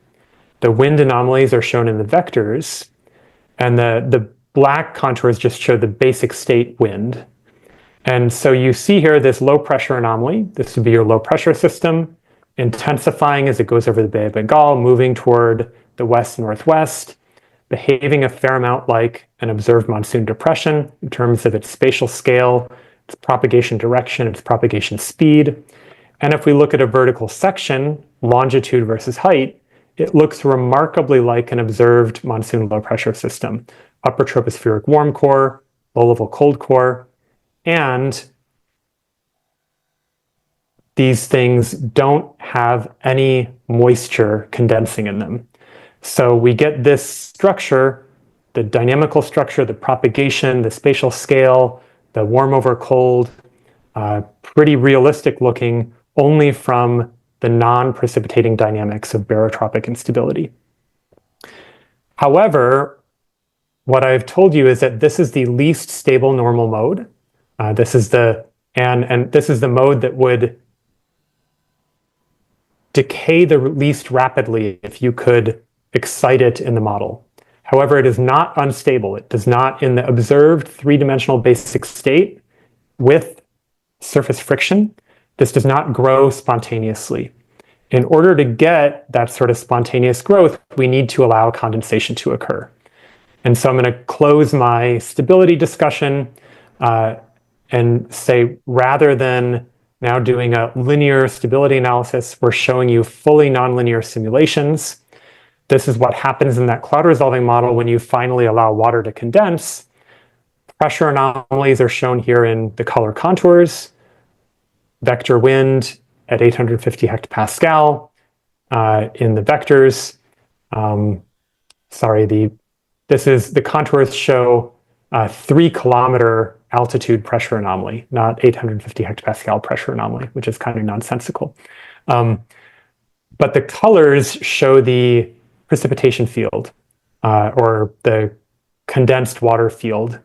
the wind anomalies are shown in the vectors, and the black contours just show the basic state wind. And so you see here this low pressure anomaly. This would be your low pressure system, intensifying as it goes over the Bay of Bengal, moving toward the west-northwest, behaving a fair amount like an observed monsoon depression in terms of its spatial scale, its propagation direction, its propagation speed. And if we look at a vertical section, longitude versus height, it looks remarkably like an observed monsoon low pressure system. Upper tropospheric warm core, low level cold core, and these things don't have any moisture condensing in them. So we get this structure, the dynamical structure, the propagation, the spatial scale, the warm over cold, pretty realistic looking only from the non-precipitating dynamics of barotropic instability. However, what I've told you is that this is the least stable normal mode. This is the mode that would decay the least rapidly if you could excite it in the model. However, it is not unstable. It does not, in the observed three-dimensional basic state with surface friction, this does not grow spontaneously. In order to get that sort of spontaneous growth, we need to allow condensation to occur. And so I'm going to close my stability discussion and say, rather than now doing a linear stability analysis, we're showing you fully nonlinear simulations. This is what happens in that cloud resolving model when you finally allow water to condense. Pressure anomalies are shown here in the color contours. Vector wind at 850 hectopascal in the vectors. The contours show 3 kilometer altitude pressure anomaly, not 850 hectopascal pressure anomaly, which is kind of nonsensical. But the colors show the precipitation field or the condensed water field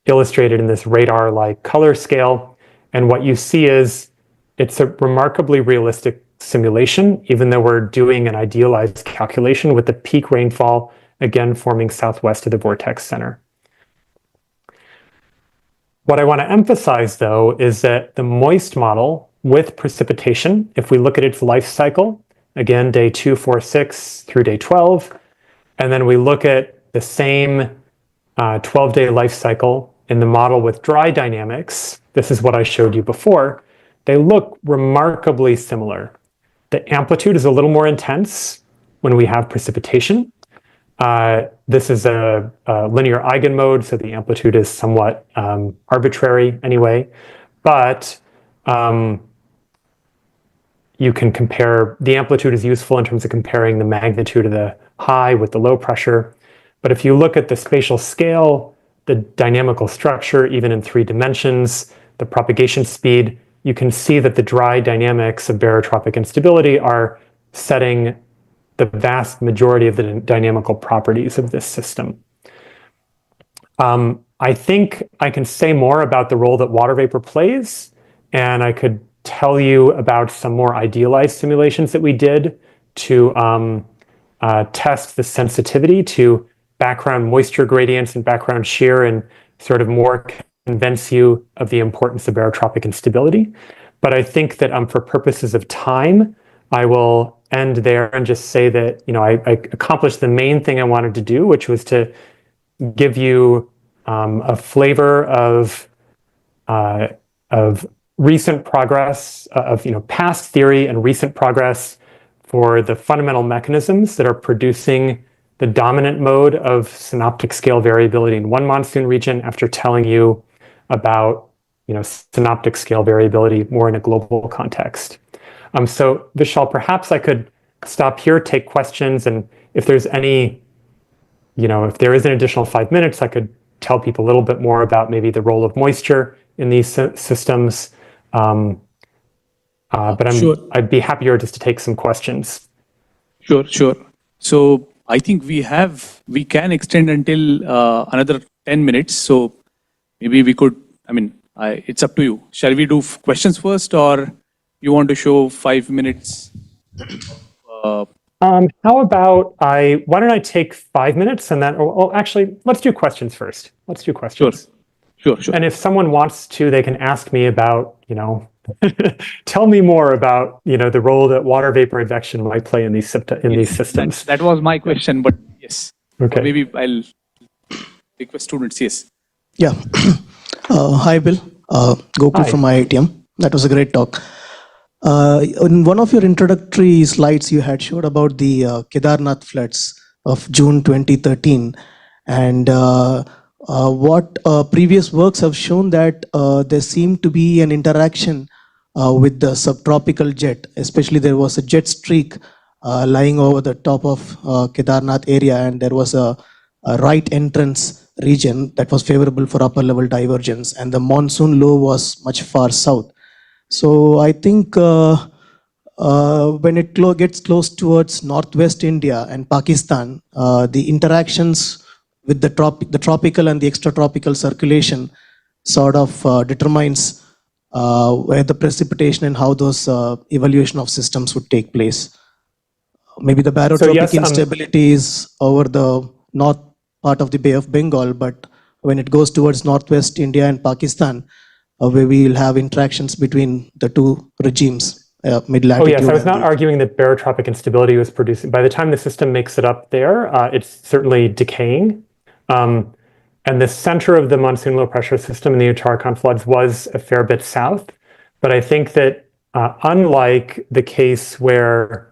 illustrated in this radar-like color scale. And what you see is it's a remarkably realistic simulation, even though we're doing an idealized calculation with the peak rainfall, again, forming southwest of the vortex center. What I want to emphasize, though, is that the moist model with precipitation, if we look at its life cycle, again, day 2, 4, 6 through day 12, and then we look at the same 12-day life cycle in the model with dry dynamics, this is what I showed you before, they look remarkably similar. The amplitude is a little more intense when we have precipitation. This is a linear eigenmode, so the amplitude is somewhat arbitrary anyway. But you can compare, the amplitude is useful in terms of comparing the magnitude of the high with the low pressure. But if you look at the spatial scale, the dynamical structure, even in 3 dimensions, the propagation speed, you can see that the dry dynamics of barotropic instability are setting the vast majority of the dynamical properties of this system. I think I can say more about the role that water vapor plays, and I could tell you about some more idealized simulations that we did to test the sensitivity to background moisture gradients and background shear and sort of more convince you of the importance of barotropic instability. But I think that for purposes of time, I will end there and just say that I accomplished the main thing I wanted to do, which was to give you a flavor of recent progress, of past theory and recent progress for the fundamental mechanisms that are producing the dominant mode of synoptic scale variability in one monsoon region, after telling you about synoptic scale variability more in a global context. So Vishal, perhaps I could stop here, take questions, and if there's any, if there is an additional 5 minutes, I could tell people a little bit more about maybe the role of moisture in these systems. But Sure. I'd be happier just to take some questions. Sure, sure. So I think we can extend until another 10 minutes. So maybe we could, it's up to you. Shall we do questions first, or you want to show 5 minutes? How about why don't I take 5 minutes and then, actually, let's do questions first. Let's do questions. Sure. And if someone wants to, they can ask me about, tell me more about, the role that water vapor advection might play in these systems. That was my question, but yes. Okay. Or maybe I'll request students, yes. Yeah. Hi, Bill. Gokul Hi. from IITM. That was a great talk. In one of your introductory slides, you had showed about the Kedarnath floods of June 2013. And what previous works have shown that there seemed to be an interaction with the subtropical jet. Especially there was a jet streak lying over the top of Kedarnath area, and there was a right entrance region that was favorable for upper level divergence, and the monsoon low was much far south. So I think when it gets close towards northwest India and Pakistan, the interactions with the tropical and the extratropical circulation sort of determines where the precipitation and how those evaluation of systems would take place. Maybe the barotropic instability is over the north part of the Bay of Bengal, but when it goes towards northwest India and Pakistan, where we will have interactions between the two regimes, mid-latitude. Oh yes, I was not arguing that barotropic instability was producing. By the time the system makes it up there, it's certainly decaying. And the center of the monsoon low pressure system in the Uttarakhand floods was a fair bit south. But I think that unlike the case where,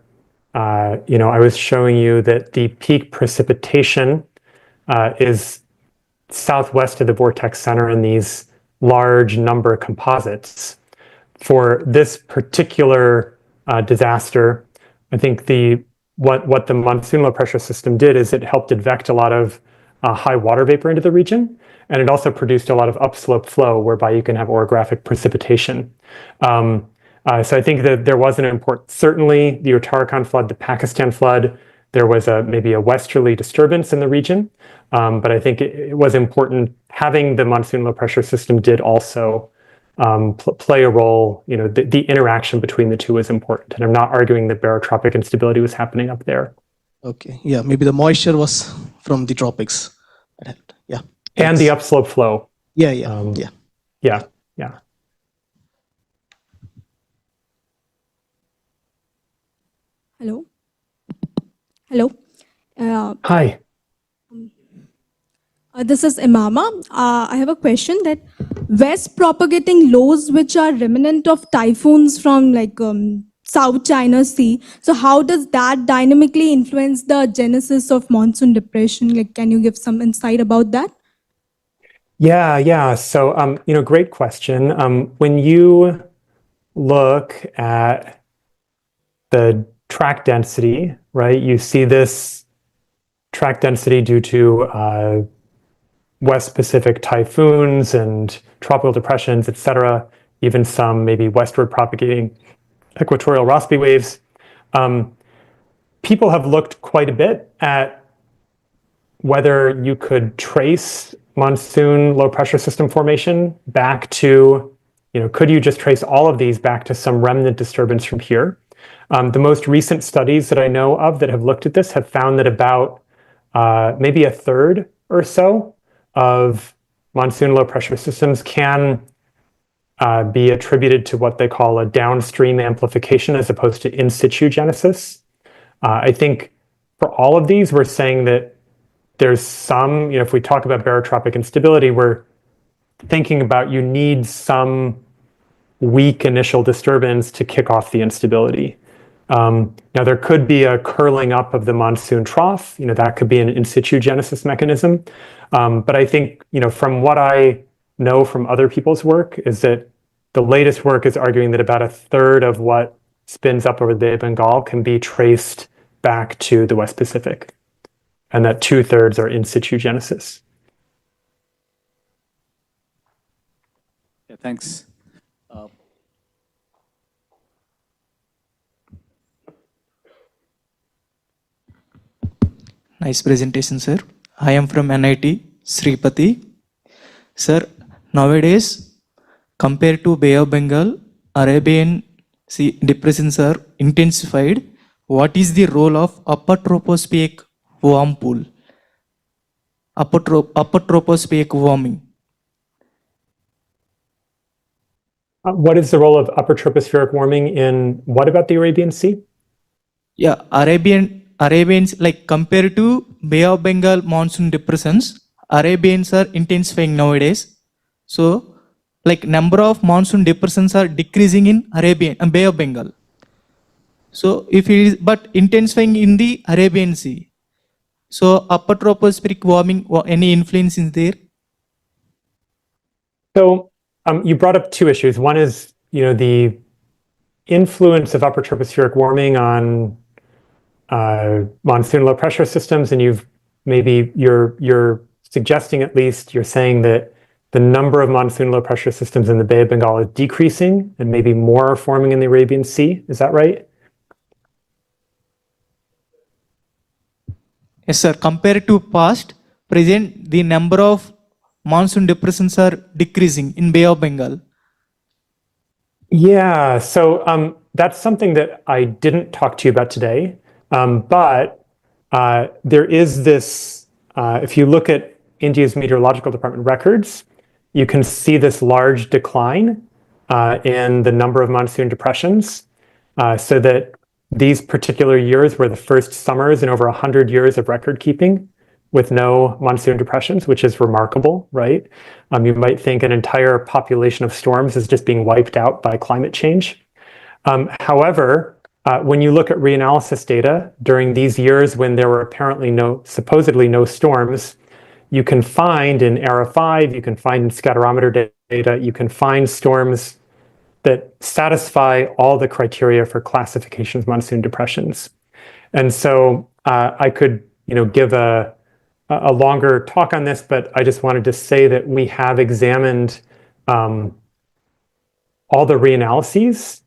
I was showing you that the peak precipitation is southwest of the vortex center in these large number of composites. For this particular disaster, I think what the monsoon low pressure system did is it helped advect a lot of high water vapor into the region, and it also produced a lot of upslope flow, whereby you can have orographic precipitation. So I think that there was an important, certainly the Uttarakhand flood, the Pakistan flood, there was maybe a westerly disturbance in the region, but I think it was important. Having the monsoon low pressure system did also play a role. The interaction between the two was important, and I'm not arguing that barotropic instability was happening up there. Okay, yeah, maybe the moisture was from the tropics. Yeah. And the upslope flow. Yeah. Hello. Hi. This is Imama. I have a question that west propagating lows which are remnant of typhoons from South China Sea. So how does that dynamically influence the genesis of monsoon depression? Can you give some insight about that? Yeah. So, great question. When you look at the track density, right? You see this track density due to West Pacific typhoons and tropical depressions, etc., even some maybe westward propagating equatorial Rossby waves. People have looked quite a bit at whether you could trace monsoon low pressure system formation back to, could you just trace all of these back to some remnant disturbance from here? The most recent studies that I know of that have looked at this have found that about maybe a third or so of monsoon low pressure systems can be attributed to what they call a downstream amplification as opposed to in situ genesis. I think for all of these, we're saying that there's some, if we talk about barotropic instability, we're thinking about you need some weak initial disturbance to kick off the instability. Now, there could be a curling up of the monsoon trough. That could be an in situ genesis mechanism. But I think, from what I know from other people's work is that the latest work is arguing that about a third of what spins up over the Bay of Bengal can be traced back to the West Pacific, and that 2/3 are in situ genesis. Yeah, thanks. Nice presentation, sir. I am from NIT, Sripati. Sir, nowadays, compared to Bay of Bengal, Arabian Sea depressions are intensified. What is the role of upper tropospheric whirlpool? Upper tropospheric warming. What is the role of upper tropospheric warming in what about the Arabian Sea? Yeah, Arabians, like compared to Bay of Bengal monsoon depressions, Arabians are intensifying nowadays. So, like number of monsoon depressions are decreasing in Bay of Bengal. So, if it is but intensifying in the Arabian Sea. So, upper tropospheric warming, any influence in there? So you brought up two issues. One is, the influence of upper tropospheric warming on monsoon low pressure systems, and you're suggesting, at least you're saying that the number of monsoon low pressure systems in the Bay of Bengal is decreasing and maybe more are forming in the Arabian Sea. Is that right? Yes, sir. Compared to past, present, the number of monsoon depressions are decreasing in Bay of Bengal. Yeah, so that's something that I didn't talk to you about today. But there is this, if you look at India's meteorological department records, you can see this large decline in the number of monsoon depressions, so that these particular years were the first summers in over 100 years of record keeping with no monsoon depressions, which is remarkable, right? You might think an entire population of storms is just being wiped out by climate change. However, when you look at reanalysis data during these years when there were apparently supposedly no storms, you can find in ERA5, you can find in scatterometer data, you can find storms that satisfy all the criteria for classification of monsoon depressions. And so I could, give a longer talk on this, but I just wanted to say that we have examined all the reanalyses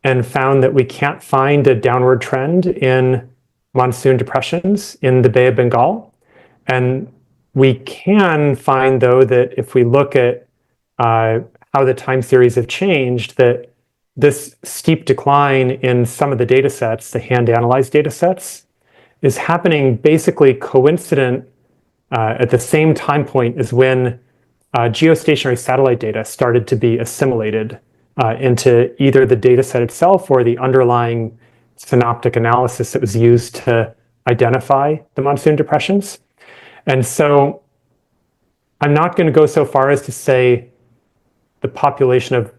and found that we can't find a downward trend in monsoon depressions in the Bay of Bengal. And we can find, though, that if we look at how the time series have changed, that this steep decline in some of the data sets, the hand-analyzed data sets, is happening basically coincident at the same time point as when geostationary satellite data started to be assimilated into either the data set itself or the underlying synoptic analysis that was used to identify the monsoon depressions. And so I'm not going to go so far as to say the population of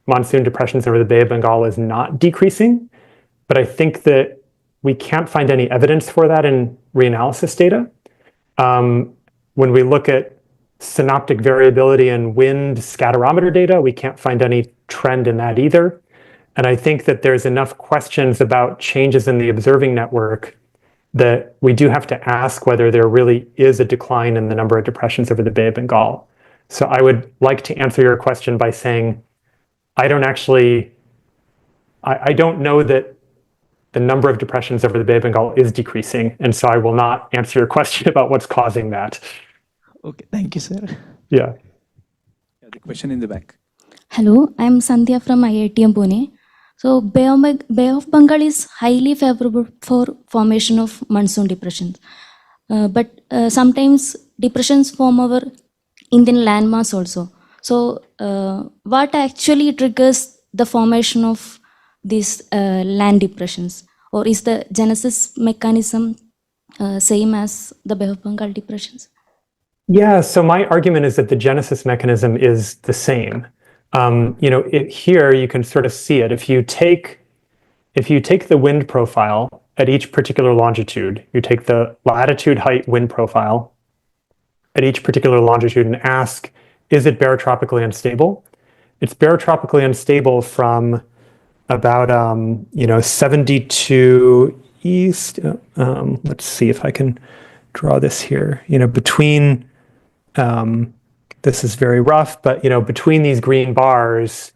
monsoon depressions over the Bay of Bengal is not decreasing, but I think that we can't find any evidence for that in reanalysis data. When we look at synoptic variability and wind scatterometer data, we can't find any trend in that either. And I think that there's enough questions about changes in the observing network that we do have to ask whether there really is a decline in the number of depressions over the Bay of Bengal. So I would like to answer your question by saying, I don't know that the number of depressions over the Bay of Bengal is decreasing. And so I will not answer your question about what's causing that. Okay, thank you, sir. Yeah. The question in the back. Hello, I'm Sandhya from IITM Pune. So Bay of Bengal is highly favorable for formation of monsoon depressions. But sometimes depressions form over Indian landmass also. So what actually triggers the formation of these land depressions? Or is the genesis mechanism same as the Bay of Bengal depressions? Yeah, so my argument is that the genesis mechanism is the same. Here you can sort of see it. If you take the wind profile at each particular longitude, you take the latitude height wind profile at each particular longitude and ask, is it barotropically unstable? It's barotropically unstable from about 72 east. Let's see if I can draw this here. Between this is very rough, but between these green bars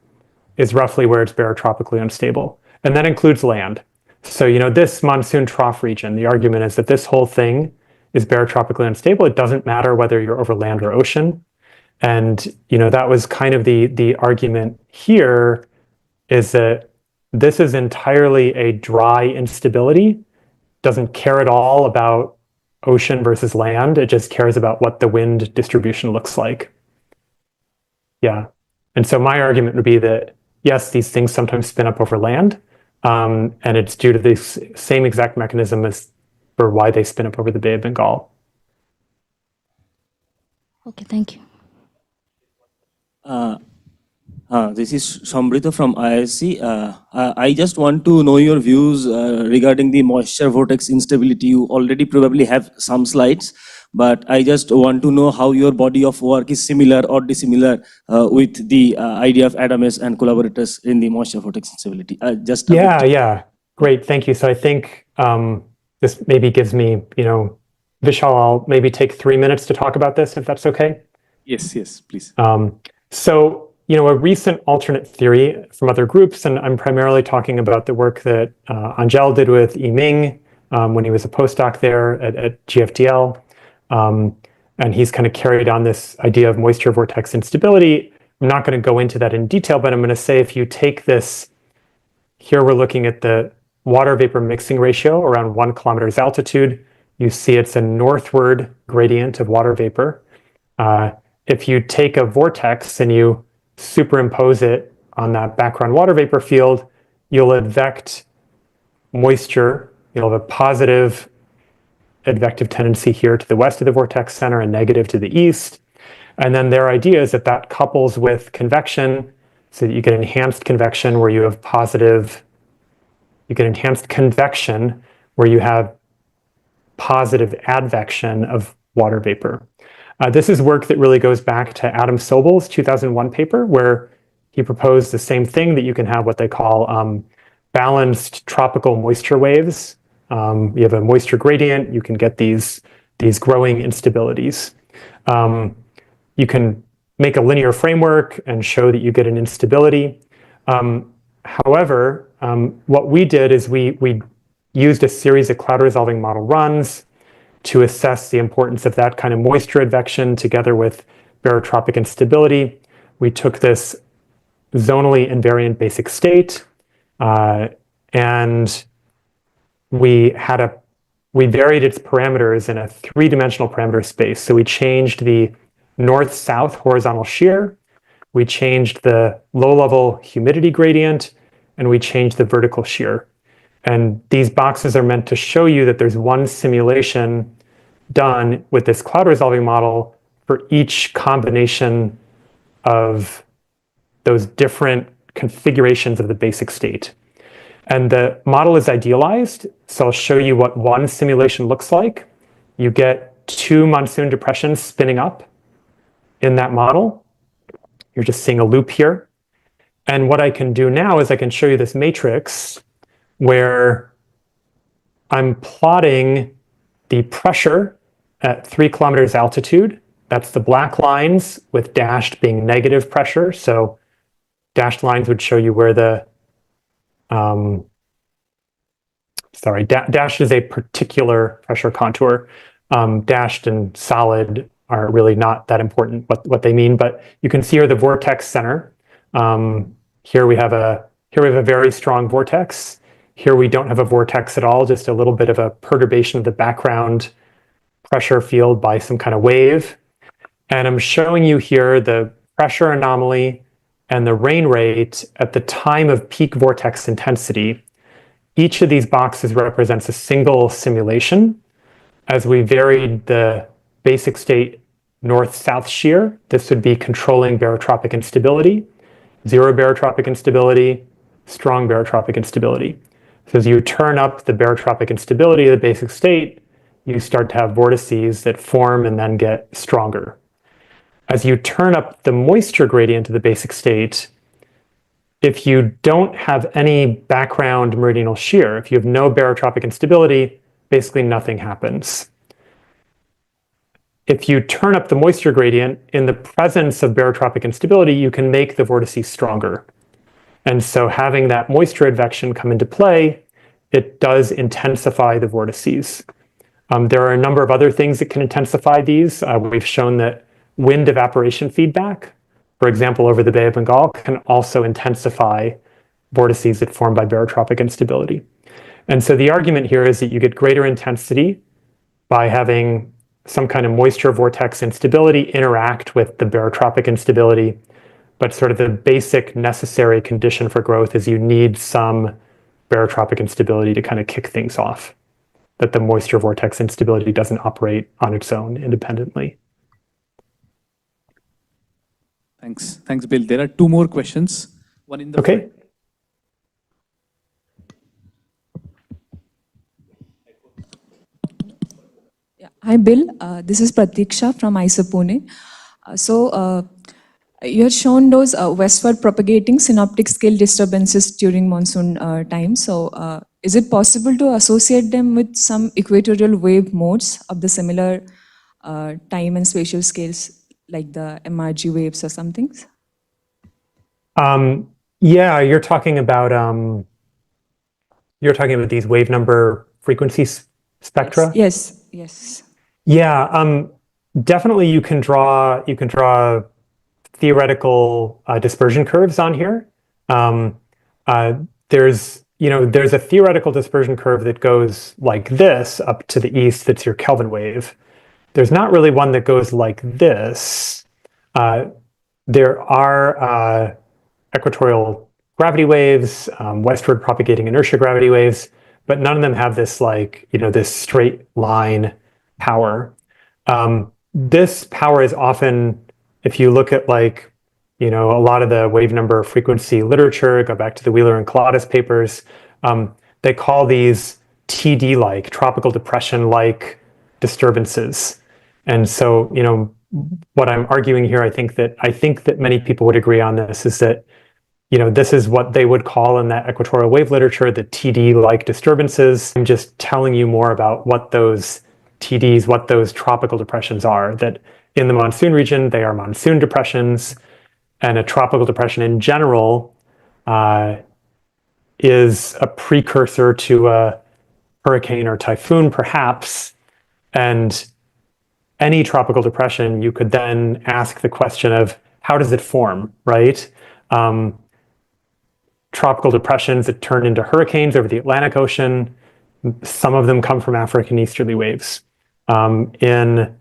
is roughly where it's barotropically unstable. And that includes land. So, this monsoon trough region, the argument is that this whole thing is barotropically unstable. It doesn't matter whether you're over land or ocean. And, that was kind of the argument here, is that this is entirely a dry instability, doesn't care at all about ocean versus land. It just cares about what the wind distribution looks like. Yeah. And so my argument would be that, yes, these things sometimes spin up over land, and it's due to this same exact mechanism as for why they spin up over the Bay of Bengal. Okay, thank you. This is Sambrita from IISc. I just want to know your views regarding the moisture vortex instability. You already probably have some slides, but I just want to know how your body of work is similar or dissimilar with the idea of Adames and collaborators in the moisture vortex instability. Yeah. Great, thank you. So I think this maybe gives me, Vishal, I'll maybe take 3 minutes to talk about this, if that's okay. Yes, please. So, a recent alternate theory from other groups, and I'm primarily talking about the work that Angel did with Yiming when he was a postdoc there at GFDL. And he's kind of carried on this idea of moisture vortex instability. I'm not going to go into that in detail, but I'm going to say if you take this, here we're looking at the water vapor mixing ratio around 1 kilometer's altitude. You see it's a northward gradient of water vapor. If you take a vortex and you superimpose it on that background water vapor field, you'll advect moisture. You'll have a positive advective tendency here to the west of the vortex center and negative to the east. And then their idea is that couples with convection, so that you get enhanced convection where you have positive, you get enhanced convection where you have positive advection of water vapor. This is work that really goes back to Adam Sobel's 2001 paper, where he proposed the same thing, that you can have what they call balanced tropical moisture waves. You have a moisture gradient, you can get these growing instabilities. You can make a linear framework and show that you get an instability. However, what we did is we used a series of cloud resolving model runs to assess the importance of that kind of moisture advection together with barotropic instability. We took this zonally invariant basic state, and we varied its parameters in a 3-dimensional parameter space. So we changed the north-south horizontal shear, we changed the low-level humidity gradient, and we changed the vertical shear. And these boxes are meant to show you that there's one simulation done with this cloud resolving model for each combination of those different configurations of the basic state. And the model is idealized, so I'll show you what one simulation looks like. You get 2 monsoon depressions spinning up in that model. You're just seeing a loop here. And what I can do now is I can show you this matrix where I'm plotting the pressure at 3 kilometers altitude. That's the black lines with dashed being negative pressure. So dashed lines would show you where the, dashed is a particular pressure contour. Dashed and solid are really not that important what they mean, but you can see here the vortex center. Here we have a very strong vortex. Here we don't have a vortex at all, just a little bit of a perturbation of the background pressure field by some kind of wave. And I'm showing you here the pressure anomaly and the rain rate at the time of peak vortex intensity. Each of these boxes represents a single simulation. As we varied the basic state north-south shear, this would be controlling barotropic instability, zero barotropic instability, strong barotropic instability. So as you turn up the barotropic instability of the basic state, you start to have vortices that form and then get stronger. As you turn up the moisture gradient of the basic state, if you don't have any background meridional shear, if you have no barotropic instability, basically nothing happens. If you turn up the moisture gradient in the presence of barotropic instability, you can make the vortices stronger. And so having that moisture advection come into play, it does intensify the vortices. There are a number of other things that can intensify these. We've shown that wind evaporation feedback, for example, over the Bay of Bengal, can also intensify vortices that form by barotropic instability. And so the argument here is that you get greater intensity by having some kind of moisture vortex instability interact with the barotropic instability. But sort of the basic necessary condition for growth is you need some barotropic instability to kind of kick things off, that the moisture vortex instability doesn't operate on its own independently. Thanks, Bill. There are 2 more questions. One in the Okay. front. Hi, Bill. This is Pratiksha from IISc Pune. You had shown those westward propagating synoptic scale disturbances during monsoon time. So, is it possible to associate them with some equatorial wave modes of the similar time and spatial scales, like the MRG waves or something? Yeah, you're talking about these wave number frequency spectra. Yes. Yes. Yeah, definitely. You can draw theoretical dispersion curves on here. There's a theoretical dispersion curve that goes like this up to the east. That's your Kelvin wave. There's not really one that goes like this. There are equatorial gravity waves, westward propagating inertia gravity waves, but none of them have this this straight line power. This power is often, if you look at a lot of the wave number frequency literature, go back to the Wheeler and Colodis papers, they call these TD-like, tropical depression-like disturbances. And so, what I'm arguing here, I think that many people would agree on this, is that, this is what they would call in that equatorial wave literature, the TD-like disturbances. I'm just telling you more about what those TDs, what those tropical depressions are, that in the monsoon region, they are monsoon depressions, and a tropical depression in general is a precursor to a hurricane or typhoon, perhaps. And any tropical depression, you could then ask the question of how does it form, right? Tropical depressions that turn into hurricanes over the Atlantic Ocean, some of them come from African easterly waves. In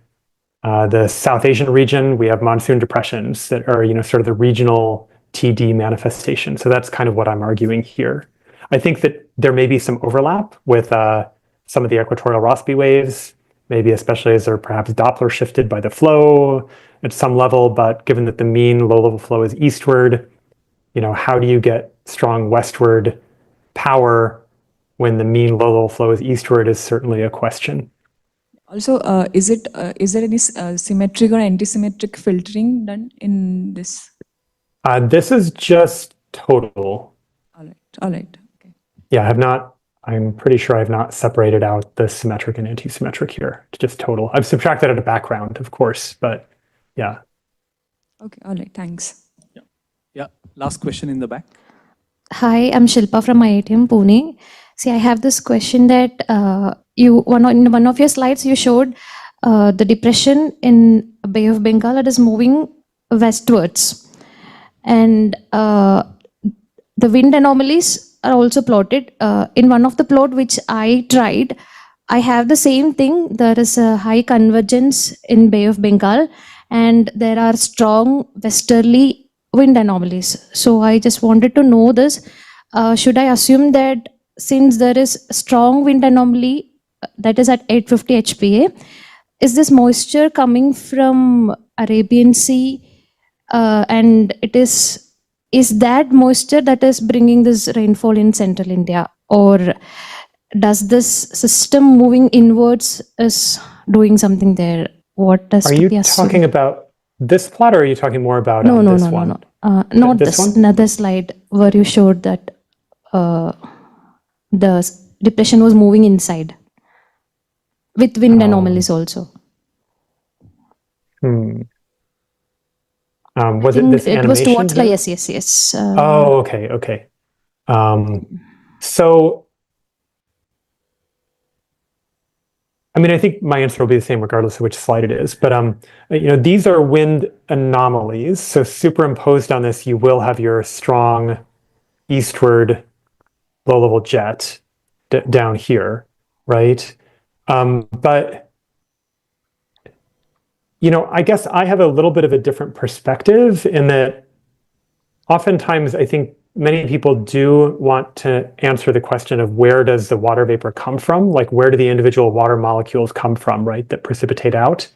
the South Asian region, we have monsoon depressions that are, sort of the regional TD manifestation. So that's kind of what I'm arguing here. I think that there may be some overlap with some of the equatorial Rossby waves, maybe especially as they're perhaps Doppler shifted by the flow at some level, but given that the mean low-level flow is eastward, how do you get strong westward power when the mean low-level flow is eastward is certainly a question. Also, is there any symmetric or anti-symmetric filtering done in this? This is just total. All right. Okay. Yeah, I'm pretty sure I've not separated out the symmetric and anti-symmetric here. It's just total. I've subtracted out a background, of course, but yeah. Okay, all right, thanks. Yeah, last question in the back. Hi, I'm Shilpa from IITM Pune. See, I have this question that in one of your slides you showed the depression in Bay of Bengal that is moving westwards, and the wind anomalies are also plotted. In one of the plot which I tried, I have the same thing. There is a high convergence in Bay of Bengal, and there are strong westerly wind anomalies. So I just wanted to know this. Should I assume that since there is strong wind anomaly that is at 850 HPA, is this moisture coming from Arabian Sea, and is that moisture that is bringing this rainfall in central India, or does this system moving inwards is doing something there? What does Are to you be assumed? talking about this plot, or are you talking more about No, this one? not This this. one? Another slide where you showed that the depression was moving inside with wind anomalies also. Was I it think this it was animation towards here? yes. Oh, okay. So, I mean, I think my answer will be the same regardless of which slide it is. But these are wind anomalies. So superimposed on this, you will have your strong eastward low-level jet down here, right? But I guess I have a little bit of a different perspective in that oftentimes I think many people do want to answer the question of where does the water vapor come from? Like, where do the individual water molecules come from, right, that precipitate out?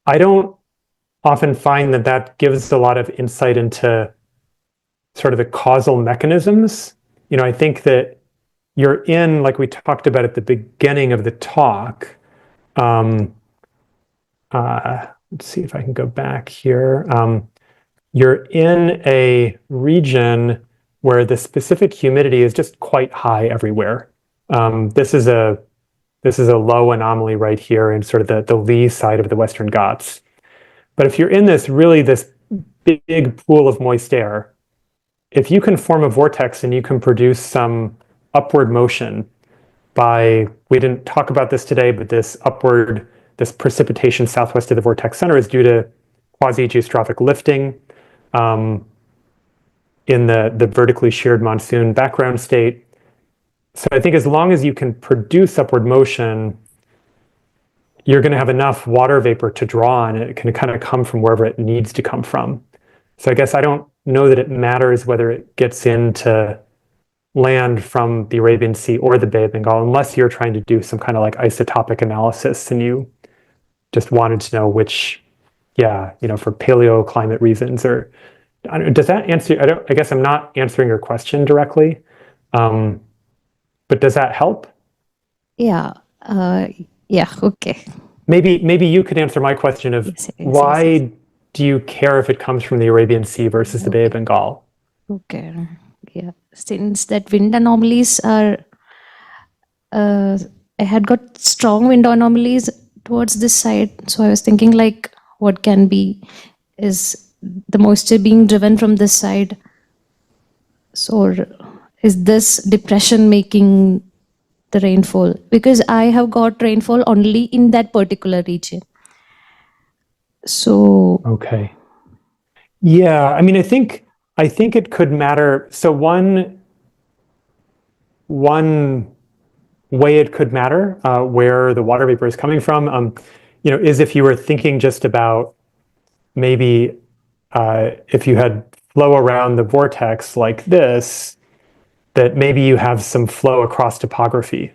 I don't often find that gives a lot of insight into sort of the causal mechanisms. I think that you're in, like we talked about at the beginning of the talk, let's see if I can go back here. You're in a region where the specific humidity is just quite high everywhere. This is a low anomaly right here in sort of the lee side of the Western Ghats. But if you're in this big pool of moist air, if you can form a vortex and you can produce some upward motion by, we didn't talk about this today, but this precipitation southwest of the vortex center is due to quasi-geostrophic lifting in the vertically sheared monsoon background state. So I think as long as you can produce upward motion, you're going to have enough water vapor to draw on. It can kind of come from wherever it needs to come from. So I guess I don't know that it matters whether it gets into land from the Arabian Sea or the Bay of Bengal, unless you're trying to do some kind of like isotopic analysis and you just wanted to know which, for paleoclimate reasons, or does that answer? I guess I'm not answering your question directly, but does that help? Yeah. Okay. Maybe you could answer my question of why do you care if it comes from the Arabian Sea versus the Bay of Bengal? Okay. Yeah. Since that wind anomalies are, I had got strong wind anomalies towards this side. So I was thinking like, what can be, is the moisture being driven from this side? So is this depression making the rainfall? Because I have got rainfall only in that particular region. So. Okay. Yeah, I mean, I think it could matter. So one way it could matter where the water vapor is coming from, is if you were thinking just about maybe if you had flow around the vortex like this, that maybe you have some flow across topography.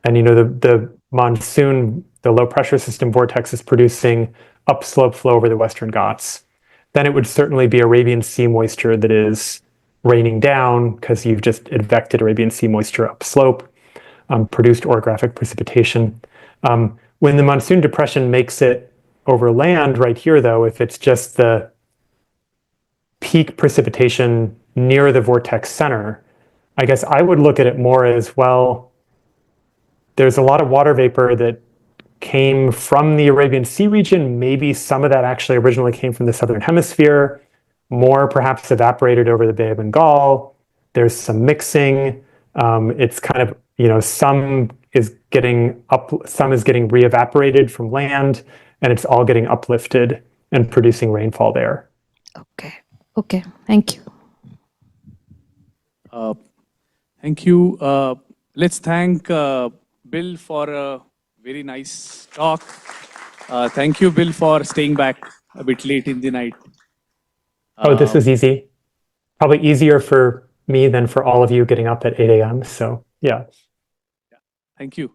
And the monsoon, the low pressure system vortex is producing upslope flow over the Western Ghats. Then it would certainly be Arabian Sea moisture that is raining down because you've just advected Arabian Sea moisture upslope, produced orographic precipitation. When the monsoon depression makes it over land right here, though, if it's just the peak precipitation near the vortex center, I guess I would look at it more as, well, there's a lot of water vapor that came from the Arabian Sea region. Maybe some of that actually originally came from the southern hemisphere, more perhaps evaporated over the Bay of Bengal. There's some mixing. It's kind of, some is getting re-evaporated from land, and it's all getting uplifted and producing rainfall there. Okay, thank you. Thank you. Let's thank Bill for a very nice talk. Thank you, Bill, for staying back a bit late in the night. Oh, this is easy. Probably easier for me than for all of you getting up at 8 a.m. So, yeah. Thank you.